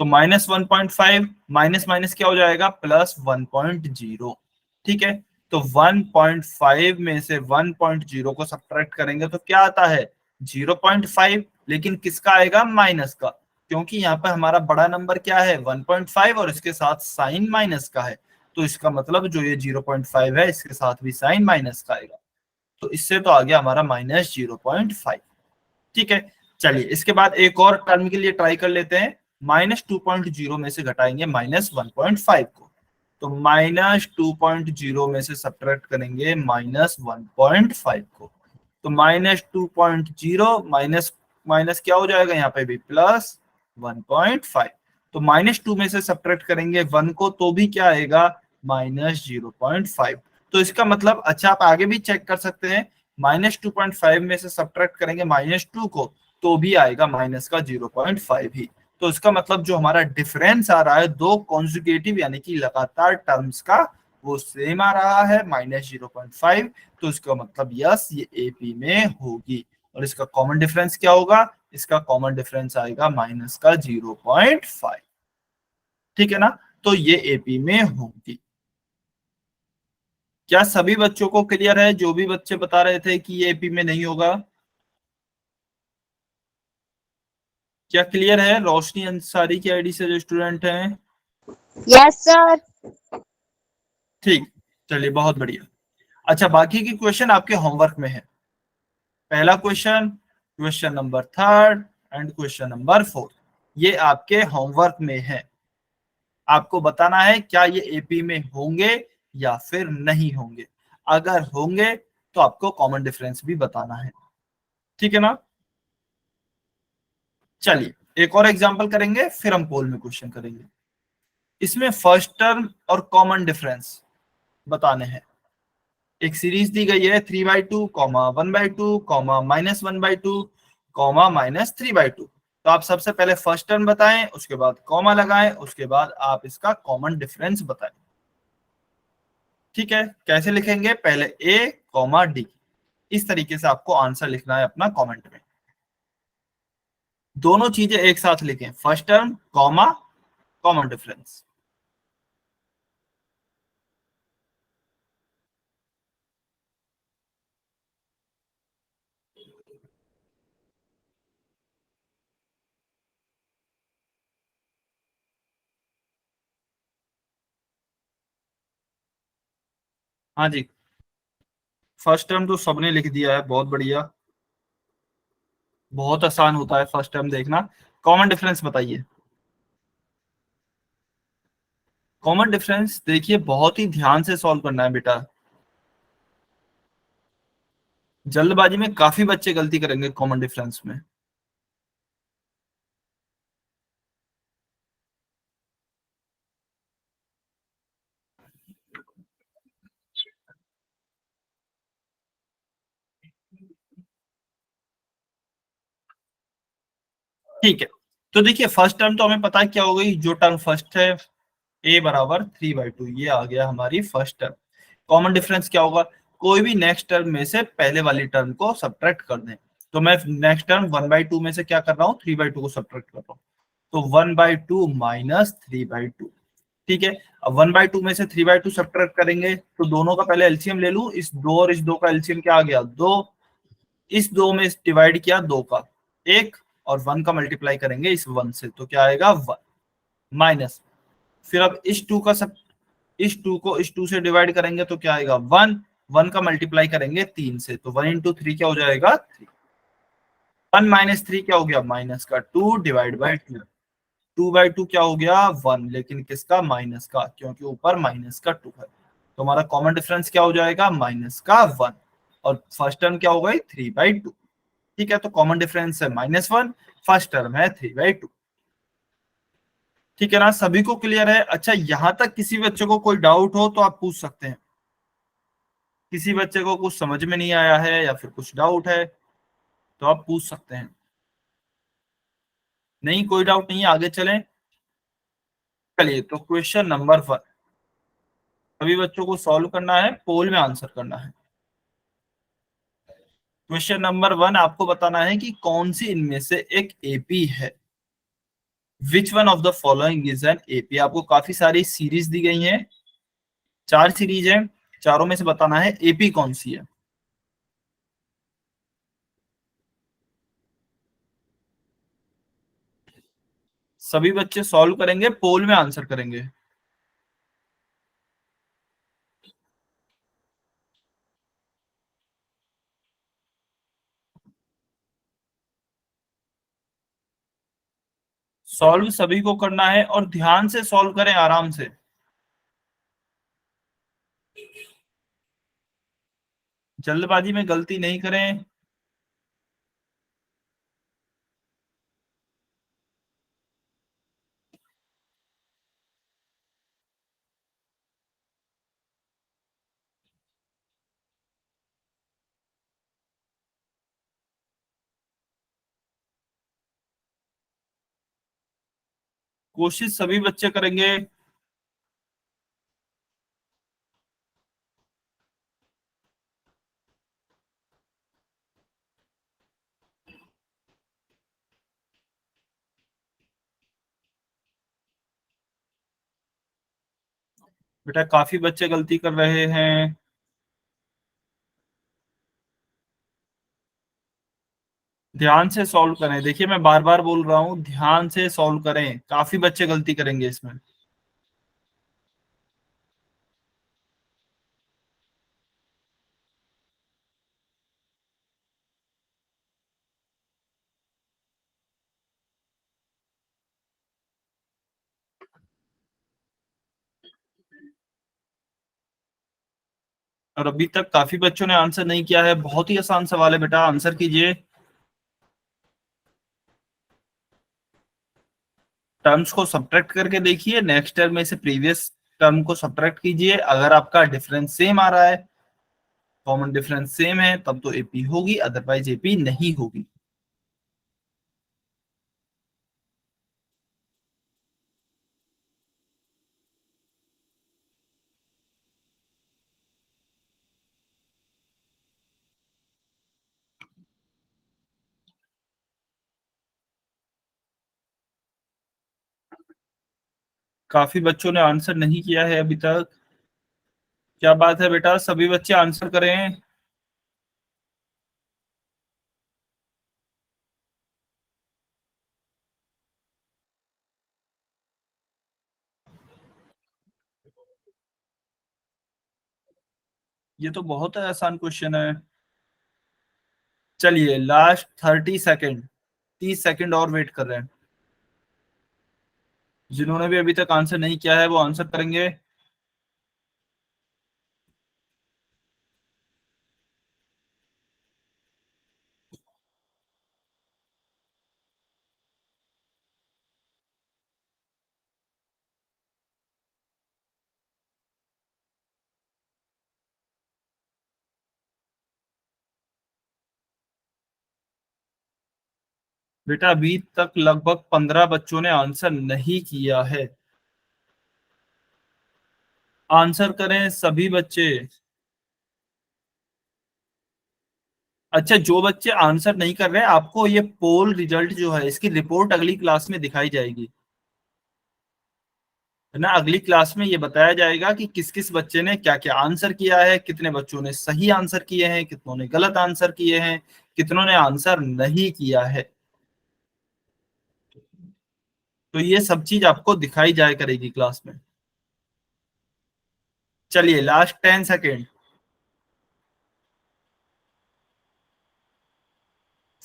तो -1.5 माइनस माइनस क्या हो जाएगा? +1.0। ठीक है, तो 1.5 में से 1.0 को सब्ट्रैक्ट करेंगे तो क्या आता है 0.5, लेकिन किसका आएगा माइनस का, क्योंकि यहाँ पे हमारा बड़ा नंबर क्या है 1.5 और इसके साथ साइन माइनस का है, तो इसका मतलब जो ये 0.5 है इसके साथ भी साइन माइनस का आएगा, तो इससे तो आ गया हमारा -0.5। ठीक है, चलिए इसके बाद एक और टर्म के लिए ट्राई कर लेते हैं। -2.0 में से घटाएंगे -1.5 को, तो -2.0 में से सब्ट्रैक्ट करेंगे -1.5 को, तो -2.0 माइनस माइनस क्या हो जाएगा यहाँ पे भी +1.5, तो -2 में से सब्ट्रैक्ट करेंगे 1 को तो भी क्या आएगा -0.5। तो इसका मतलब अच्छा आप आगे भी चेक कर सकते हैं, -2.5 में से सब्ट्रैक्ट करेंगे -2 को तो भी आएगा माइनस का 0.5 ही। तो इसका मतलब जो हमारा डिफरेंस आ रहा है दो कॉन्जुगेटिव यानी कि लगातार टर्म्स का, वो सेम आ रहा है -0.5, तो इसका मतलब यस ये एपी में होगी। और इसका कॉमन डिफरेंस क्या होगा, इसका कॉमन डिफरेंस आएगा माइनस का 0.5। ठीक है ना, तो ये एपी में होगी। क्या सभी बच्चों को क्लियर है, जो भी बच्चे बता रहे थे कि ये एपी में नहीं होगा? क्या क्लियर है? रोशनी अंसारी की आईडी से जो स्टूडेंट हैं? Yes sir. ठीक, चलिए बहुत बढ़िया। अच्छा, बाकी की क्वेश्चन आपके होमवर्क में है। पहला question, question number 3 and question number 4, ये आपके होमवर्क में है। आपको बताना है क्या ये एपी में होंगे या फिर नहीं होंगे। अगर होंगे तो आपको कॉमन डिफरेंस भी बताना है। ठीक है ना, चलिए एक और एग्जांपल करेंगे फिर हम पोल में क्वेश्चन करेंगे। इसमें फर्स्ट टर्म और कॉमन डिफरेंस बताने हैं। एक सीरीज दी गई है 3/2, 1/2, -1/2, -3/2। तो आप सबसे पहले फर्स्ट टर्म बताएं, उसके बाद कॉमा लगाएं, उसके बाद आप इसका कॉमन डिफरेंस बताएं। ठीक है, कैसे लिखेंगे, पहले ए कॉमा डी, इस तरीके से आपको आंसर लिखना है अपना कमेंट में। दोनों चीजें एक साथ लिखें, first term comma common difference. हाँ जी, फर्स्ट टर्म तो सबने लिख दिया है, बहुत बढ़िया, बहुत आसान होता है फर्स्ट टर्म देखना। कॉमन डिफरेंस बताइए। कॉमन डिफरेंस देखिए बहुत ही ध्यान से सॉल्व करना है बेटा, जल्दबाजी में काफी बच्चे गलती करेंगे कॉमन डिफरेंस में। ठीक है, तो देखिए फर्स्ट टर्म तो हमें पता है क्या हो गई, जो टर्म फर्स्ट है a बराबर 3/2, ये आ गया हमारी फर्स्ट टर्म। कॉमन डिफरेंस क्या होगा, कोई भी नेक्स्ट टर्म में से पहले वाली टर्म को सब्ट्रैक्ट कर दें। तो मैं नेक्स्ट टर्म 1/2 में से क्या कर रहा हूँ 3/2 को सब्ट्रैक्ट कर रहा हूँ, तो 1/2 -3/2। ठीक है, अब 1/2 में से 3/2 सब्ट्रैक्ट करेंगे तो दोनों का पहले एलसीएम ले लूं, इस दो और इस दो का एलसीएम क्या आ गया 2, इस दो में डिवाइड किया दो का एक, और 1 का मल्टीप्लाई करेंगे इस 1 से तो क्या आएगा 1 माइनस, फिर अब इस 2 का सब, इस 2 को इस 2 से डिवाइड करेंगे तो क्या आएगा 1, 1 का मल्टीप्लाई करेंगे 3 से तो 1 × 3 क्या हो जाएगा 3, 1 - 3 क्या हो गया माइनस का 2 डिवाइड बाई 2, 2/2 क्या हो गया 1, लेकिन किसका माइनस का, क्योंकि ऊपर माइनस का 2 है, तो हमारा कॉमन डिफरेंस क्या हो जाएगा माइनस का 1, और फर्स्ट टर्म क्या हो गई 3/2। ठीक है, तो कॉमन डिफरेंस है -1, फर्स्ट टर्म है 3/2। ठीक है ना, सभी को क्लियर है? अच्छा, यहां तक किसी बच्चे को कोई डाउट हो तो आप पूछ सकते हैं। किसी बच्चे को कुछ समझ में नहीं आया है या फिर कुछ डाउट है तो आप पूछ सकते हैं। नहीं, कोई डाउट नहीं है, आगे चलें। चलिए, तो क्वेश्चन नंबर 1 सभी बच्चों को सॉल्व करना है, पोल में आंसर करना है। क्वेश्चन नंबर 1 आपको बताना है कि कौन सी इनमें से एक एपी है। Which one of the following is an AP. आपको काफी सारी सीरीज दी गई हैं, 4 सीरीज हैं, चारों में से बताना है एपी कौन सी है। सभी बच्चे सॉल्व करेंगे, पोल में आंसर करेंगे। सॉल्व सभी को करना है और ध्यान से सॉल्व करें, आराम से। जल्दबाजी में गलती नहीं करें। कोशिश सभी बच्चे करेंगे। बेटा काफी बच्चे गलती कर रहे हैं। ध्यान से सॉल्व करें, देखिए मैं बार बार बोल रहा हूं, ध्यान से सॉल्व करें, काफी बच्चे गलती करेंगे इसमें। और अभी तक काफी बच्चों ने आंसर नहीं किया है। बहुत ही आसान सवाल है बेटा, आंसर कीजिए। टर्म्स को सब्ट्रैक्ट करके देखिए, नेक्स्ट टर्म में से प्रीवियस टर्म को सब्ट्रैक्ट कीजिए। अगर आपका डिफरेंस सेम आ रहा है, कॉमन डिफरेंस सेम है, तब तो एपी होगी, अदरवाइज एपी नहीं होगी। काफी बच्चों ने आंसर नहीं किया है अभी तक। क्या बात है बेटा, सभी बच्चे आंसर करें। ये तो बहुत आसान क्वेश्चन है। चलिए लास्ट 30 सेकेंड, 30 सेकेंड और वेट कर रहे हैं। जिन्होंने भी अभी तक आंसर नहीं किया है वो आंसर करेंगे। बेटा अभी तक लगभग 15 बच्चों ने आंसर नहीं किया है। आंसर करें सभी बच्चे। अच्छा, जो बच्चे आंसर नहीं कर रहे हैं, आपको ये पोल रिजल्ट जो है इसकी रिपोर्ट अगली क्लास में दिखाई जाएगी, है ना। अगली क्लास में ये बताया जाएगा कि किस किस बच्चे ने क्या क्या आंसर किया है, कितने बच्चों ने सही आंसर किए हैं, कितनों ने गलत आंसर किए हैं, कितनों ने आंसर नहीं किया है। तो ये सब चीज आपको दिखाई जाए करेगी क्लास में। चलिए लास्ट 10 सेकेंड।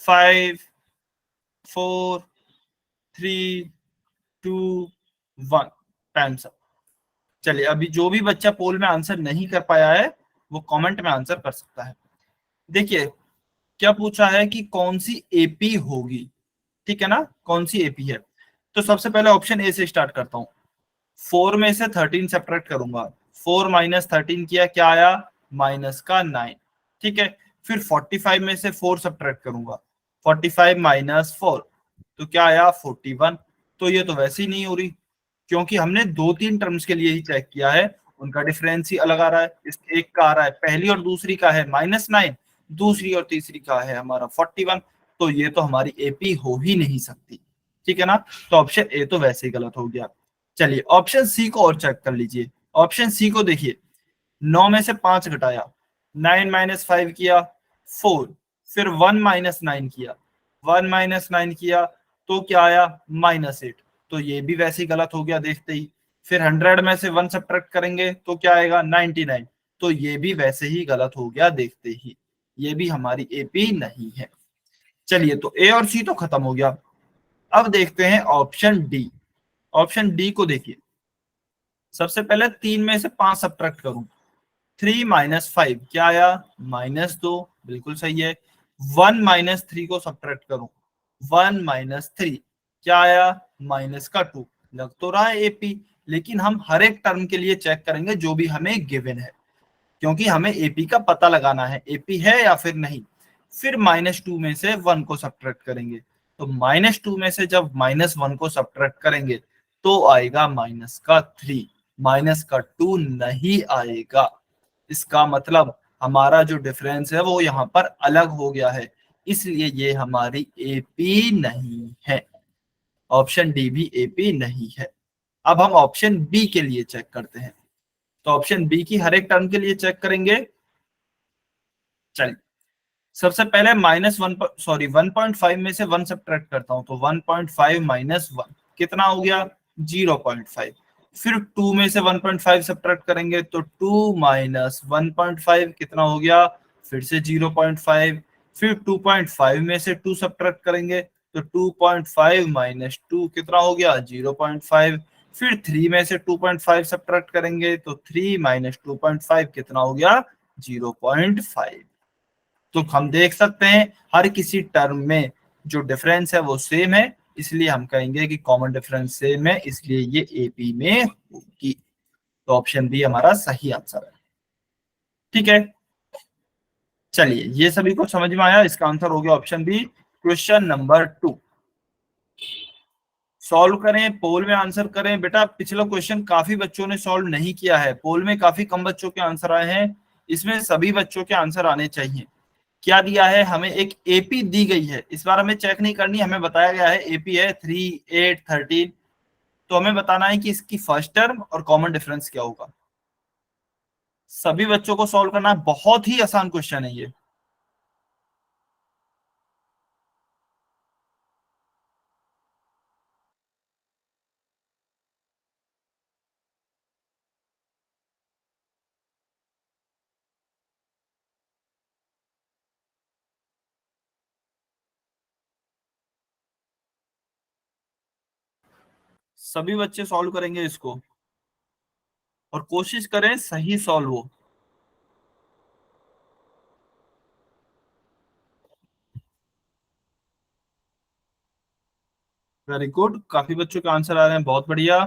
5, 4, 3, 2, 1। टाइम। चलिए अभी जो भी बच्चा पोल में आंसर नहीं कर पाया है वो कमेंट में आंसर कर सकता है। देखिए क्या पूछा है कि कौन सी एपी होगी, ठीक है ना, कौन सी एपी है। तो सबसे पहले ऑप्शन ए से स्टार्ट करता हूं। 4 में से 13 सब्ट्रैक्ट करूंगा। 4 माइनस 13 किया, क्या आया, माइनस का 9। ठीक है। फिर 45 में से 4 सब्ट्रैक्ट करूंगा। 45 माइनस 4, तो क्या आया, 41। तो ये तो वैसे ही नहीं हो रही, क्योंकि हमने 2-3 टर्म्स के लिए ही चेक किया है, उनका डिफरेंस ही अलग आ रहा है। इस एक का आ रहा है, पहली और दूसरी का है -9, दूसरी और तीसरी का है हमारा 41। तो ये तो हमारी एपी हो ही नहीं सकती, ठीक है ना। तो ऑप्शन ए तो वैसे ही गलत हो गया। चलिए ऑप्शन सी को और चेक कर लीजिए। ऑप्शन सी को देखिए, 9 में से 5 घटाया, 9 माइनस 5 किया 4, फिर 1 माइनस 9 किया, 1 माइनस 9 किया तो क्या आया -8, तो ये भी वैसे ही गलत हो गया देखते ही। फिर 100 में से 1 सब्ट्रैक्ट करेंगे तो क्या आएगा 99, तो ये भी वैसे ही गलत हो गया देखते ही, ये भी हमारी एपी नहीं है। चलिए, तो ए और सी तो खत्म हो गया। अब देखते हैं ऑप्शन डी। ऑप्शन डी को देखिए, सबसे पहले 3 में से 5 सब्ट्रैक्ट करूं, 3 माइनस 5 क्या आया -2, बिल्कुल सही है। 1 माइनस 3 को सब्ट्रैक्ट करूं, 1 माइनस 3 क्या आया -2, लग तो रहा है एपी, लेकिन हम हर एक टर्म के लिए चेक करेंगे जो भी हमें गिवन है, क्योंकि हमें एपी का पता लगाना है, एपी है या फिर नहीं। फिर -2 में से 1 को सब्ट्रैक्ट करेंगे, तो -2 में से जब -1 को सब्ट्रैक्ट करेंगे तो आएगा -3, -2 नहीं आएगा। इसका मतलब हमारा जो डिफरेंस है वो यहाँ पर अलग हो गया है, इसलिए ये हमारी एपी नहीं है। ऑप्शन डी भी एपी नहीं है। अब हम ऑप्शन बी के लिए चेक करते हैं, तो ऑप्शन बी की हर एक टर्म के लिए चेक करेंगे। चलिए, सबसे पहले -1.5 में से 1 सब्ट्रैक्ट करता हूं, तो 1.5 माइनस 1 कितना हो गया 0.5। फिर 2 में से 1.5 सब्ट्रैक्ट करेंगे तो 2 माइनस 1.5 कितना हो गया फिर से 0.5। फिर 2.5 में से 2 सब्ट्रैक्ट करेंगे तो 2.5 माइनस 2 कितना हो गया 0.5। फिर 3 में से 2.5 सब्ट्रैक्ट करेंगे तो 3 माइनस 2.5 कितना हो गया 0.5। तो हम देख सकते हैं हर किसी टर्म में जो डिफरेंस है वो सेम है, इसलिए हम कहेंगे कि कॉमन डिफरेंस सेम है, इसलिए ये एपी में होगी। तो ऑप्शन बी हमारा सही आंसर है। ठीक है, चलिए ये सभी को समझ में आया, इसका आंसर हो गया option B. Question number 2 solve करें, पोल में आंसर करें। बेटा पिछला क्वेश्चन काफी बच्चों ने सॉल्व नहीं किया है, पोल में काफी कम बच्चों के आंसर आए हैं, इसमें सभी बच्चों के आंसर आने चाहिए। क्या दिया है हमें, एक एपी दी गई है, इस बार हमें चेक नहीं करनी, हमें बताया गया है एपी है 3, 8, 13, तो हमें बताना है कि इसकी फर्स्ट टर्म और कॉमन डिफरेंस क्या होगा। सभी बच्चों को सॉल्व करना है, बहुत ही आसान क्वेश्चन है ये। सभी बच्चे सॉल्व करेंगे इसको और कोशिश करें सही सॉल्व हो। वेरी गुड, काफी बच्चों के आंसर आ रहे हैं, बहुत बढ़िया।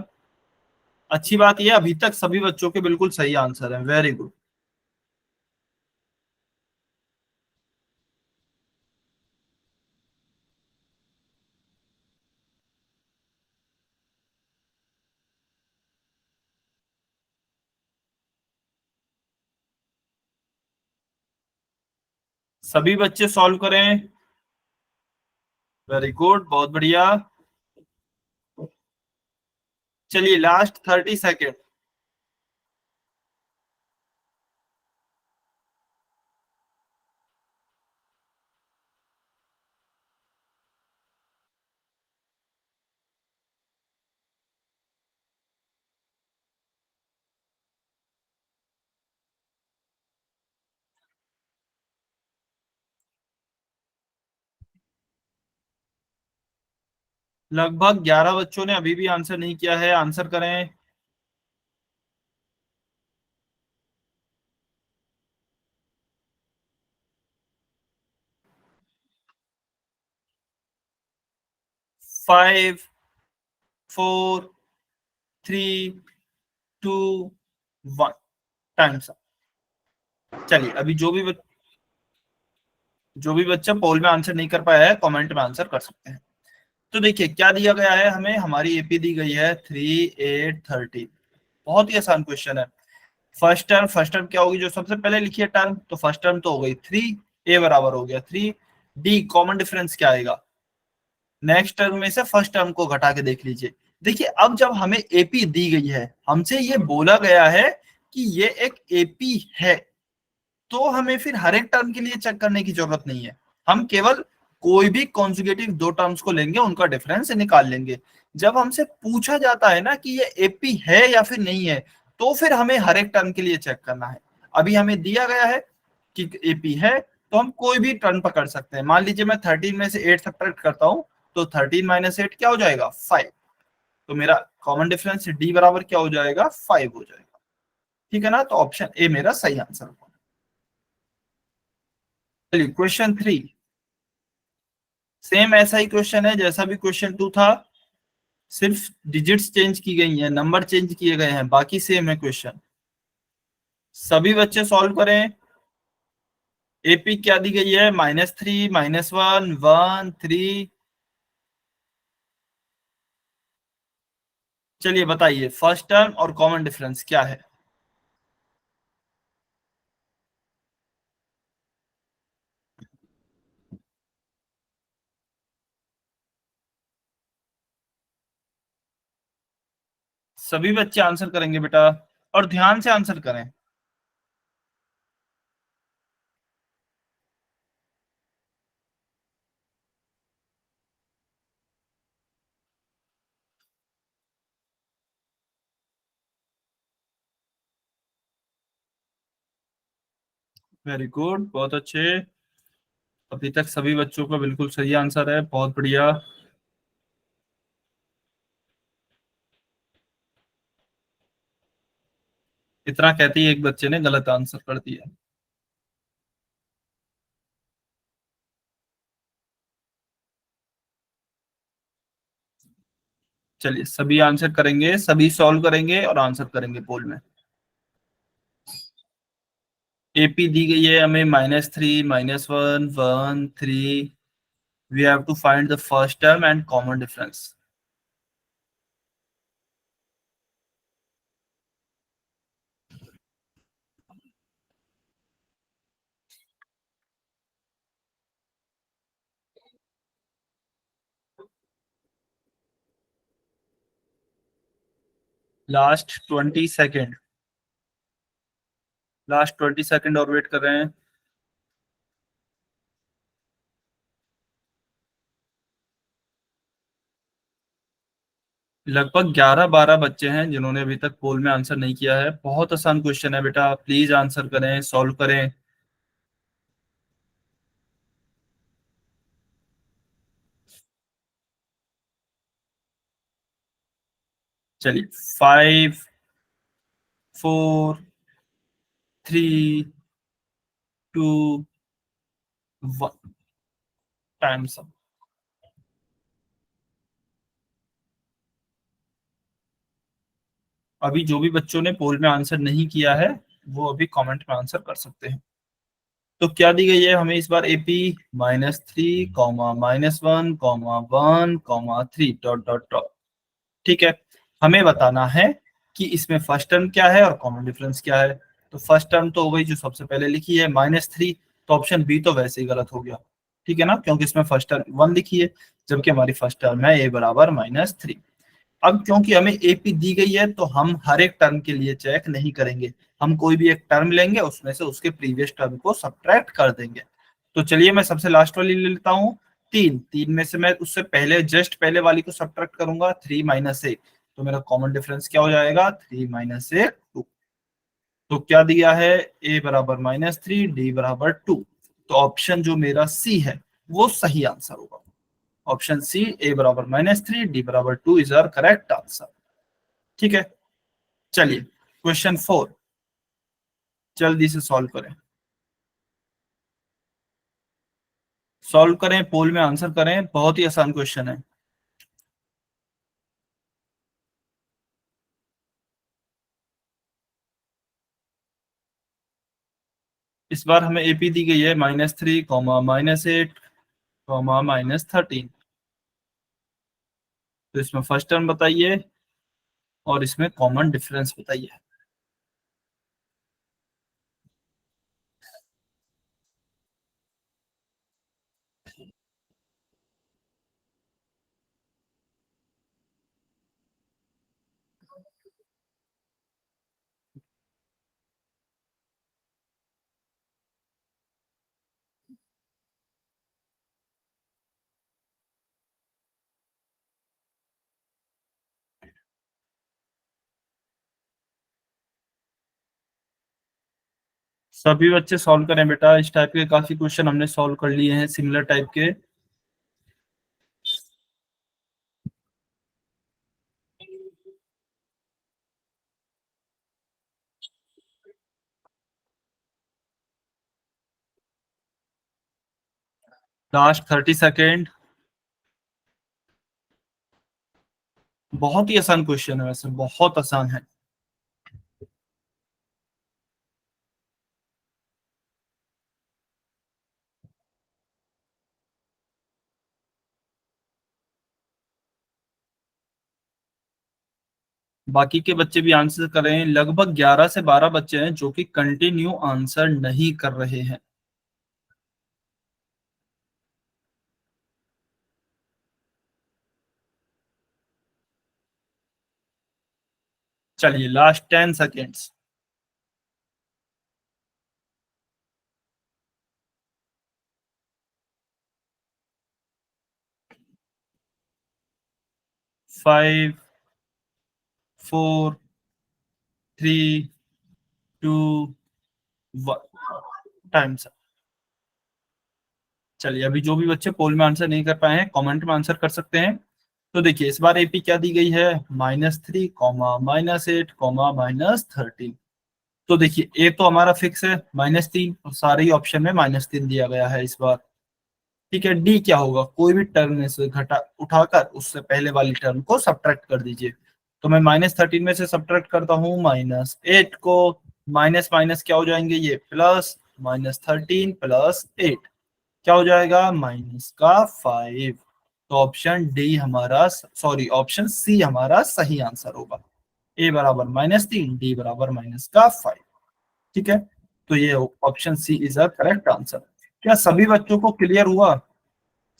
अच्छी बात यह अभी तक सभी बच्चों के बिल्कुल सही आंसर हैं, वेरी गुड। सभी बच्चे सॉल्व करें, वेरी गुड, बहुत बढ़िया। चलिए लास्ट 30 सेकेंड। लगभग 11 बच्चों ने अभी भी आंसर नहीं किया है, आंसर करें। Five, 4, 3, 2, 1, time. चलिए अभी जो भी बच्चा पोल में आंसर नहीं कर पाया है कमेंट में आंसर कर सकते हैं। तो देखिए क्या दिया गया है हमें, हमारी एपी दी गई है 3, 8, 13। बहुत ही आसान क्वेश्चन है। फर्स्ट टर्म क्या होगी, जो सबसे पहले लिखिए टर्म, तो फर्स्ट टर्म तो हो गई 3, ए बराबर हो गया 3। डी कॉमन डिफरेंस क्या आएगा, नेक्स्ट टर्म में से फर्स्ट टर्म को घटा के देख लीजिए। देखिए अब जब हमें एपी दी गई है, हमसे ये बोला गया है कि ये एक एपी है, तो हमें फिर हर एक टर्म के लिए चेक करने की जरूरत नहीं है। हम केवल कोई भी कॉन्जुगेटिव दो टर्म्स को लेंगे, उनका डिफरेंस निकाल लेंगे। जब हमसे पूछा जाता है ना कि ये एपी है या फिर नहीं है, तो फिर हमें हर एक टर्म के लिए चेक करना है। अभी हमें दिया गया है कि एपी है, तो हम कोई भी टर्म पकड़ सकते हैं। मान लीजिए मैं 13 में से 8 सब्ट्रैक्ट करता हूं, तो 13 माइनस 8 क्या हो जाएगा, 5। तो मेरा कॉमन डिफरेंस डी बराबर क्या हो जाएगा, 5 हो जाएगा। ठीक है ना, तो ऑप्शन ए मेरा सही आंसर होगा। चलिए क्वेश्चन 3, सेम ऐसा ही क्वेश्चन है जैसा भी क्वेश्चन 2 था, सिर्फ डिजिट्स चेंज की गई हैं, नंबर चेंज किए गए हैं, बाकी सेम है क्वेश्चन। सभी बच्चे सॉल्व करें। एपी क्या दी गई है, -3, -1, 1, 3। चलिए बताइए फर्स्ट टर्म और कॉमन डिफरेंस क्या है। सभी बच्चे आंसर करेंगे बेटा, और ध्यान से आंसर करें। वेरी गुड, बहुत अच्छे। अभी तक सभी बच्चों का बिल्कुल सही आंसर है, बहुत बढ़िया। इतना कहते ही एक बच्चे ने गलत आंसर कर दिया। चलिए सभी आंसर करेंगे, सभी सॉल्व करेंगे और आंसर करेंगे पोल में। एपी दी गई है हमें -3, -1, 1, 3। We have to find the first term and common difference. Last 20 second, last 20 second और वेट कर रहे हैं। लगभग 11-12 बच्चे हैं जिन्होंने अभी तक पोल में आंसर नहीं किया है। बहुत आसान क्वेश्चन है बेटा, प्लीज आंसर करें, सॉल्व करें। चलिए 5, 4, 3, 2, 1, टाइम सब। अभी जो भी बच्चों ने पोल में आंसर नहीं किया है, वो अभी कमेंट में आंसर कर सकते हैं। तो क्या दी गई है हमें इस बार, एपी -3, -1, 1, 3 डॉट डॉट डॉट। ठीक है, हमें बताना है कि इसमें फर्स्ट टर्म क्या है और कॉमन डिफरेंस क्या है। तो फर्स्ट टर्म तो हो गई जो सबसे पहले लिखी है, -3। तो ऑप्शन बी तो वैसे ही गलत हो गया। ठीक है ना, क्योंकि इसमें फर्स्ट टर्म 1 लिखी है, जबकि हमारी फर्स्ट टर्म है ए बराबर -3। अब क्योंकि हमें एपी दी गई है, तो हम हर एक टर्म के लिए चेक नहीं करेंगे। हम कोई भी एक टर्म लेंगे, उसमें से उसके प्रीवियस टर्म को सब्ट्रैक्ट कर देंगे। तो चलिए मैं सबसे लास्ट वाली ले लेता हूँ। 3, 3 में से मैं उससे पहले जस्ट पहले वाली को सब्ट्रैक्ट करूंगा, 3 - 1। तो मेरा कॉमन डिफरेंस क्या हो जाएगा, 3 - 1, 2। तो क्या दिया है, ए बराबर -3, डी बराबर 2। तो ऑप्शन जो मेरा सी है वो सही आंसर होगा। ऑप्शन सी, ए बराबर -3, डी बराबर 2 इज आवर करेक्ट आंसर। ठीक है, चलिए क्वेश्चन 4 जल्दी से सॉल्व करें। सॉल्व करें, पोल में आंसर करें, बहुत ही आसान क्वेश्चन है। इस बार हमें एपी दी गई है -3, -8, -13। तो इसमें फर्स्ट टर्म बताइए और इसमें कॉमन डिफरेंस बताइए। सभी बच्चे सॉल्व करें बेटा, इस टाइप के काफी क्वेश्चन हमने सॉल्व कर लिए हैं सिमिलर टाइप के। Last 30 second. बहुत ही आसान क्वेश्चन है, वैसे बहुत आसान है। बाकी के बच्चे भी आंसर कर रहे हैं। लगभग 11 से 12 बच्चे हैं जो कि कंटिन्यू आंसर नहीं कर रहे हैं। चलिए last 10 seconds. Five, 4, 3, 2, 1। Time sir. चलिए अभी जो भी बच्चे पोल में आंसर नहीं कर पाए हैं कमेंट में आंसर कर सकते हैं। तो देखिए इस बार एपी क्या दी गई है, -3, -8, -13। तो देखिए ए तो हमारा फिक्स है -3, और सारे ही ऑप्शन में -3 दिया गया है इस बार। ठीक है, डी क्या होगा, कोई भी टर्म में से घटा उठाकर उससे पहले वाली टर्म को सब्ट्रैक्ट कर दीजिए। तो मैं -13 में से सब्ट्रैक्ट करता हूँ -8 को, माइनस माइनस क्या हो जाएंगे ये प्लस, -13 + 8 क्या हो जाएगा -5। तो ऑप्शन डी हमारा, सॉरी ऑप्शन सी हमारा सही आंसर होगा। ए बराबर -3, डी बराबर -5। ठीक है, तो ये option C is a correct answer. क्या सभी बच्चों को क्लियर हुआ,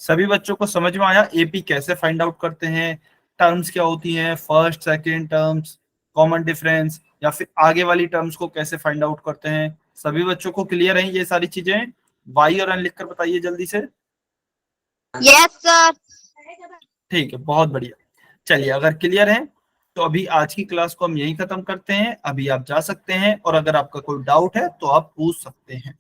सभी बच्चों को समझ में आया एपी कैसे फाइंड आउट करते हैं, टर्म्स क्या होती हैं, first second terms, common difference, या फिर आगे वाली टर्म्स को कैसे फाइंड आउट करते हैं? सभी बच्चों को क्लियर है ये सारी चीजें? वाई और एन लिखकर बताइए जल्दी से। Yes sir. ठीक है, बहुत बढ़िया। चलिए अगर क्लियर है तो अभी आज की क्लास को हम यहीं खत्म करते हैं। अभी आप जा सकते हैं, और अगर आपका कोई डाउट है तो आप पूछ सकते हैं।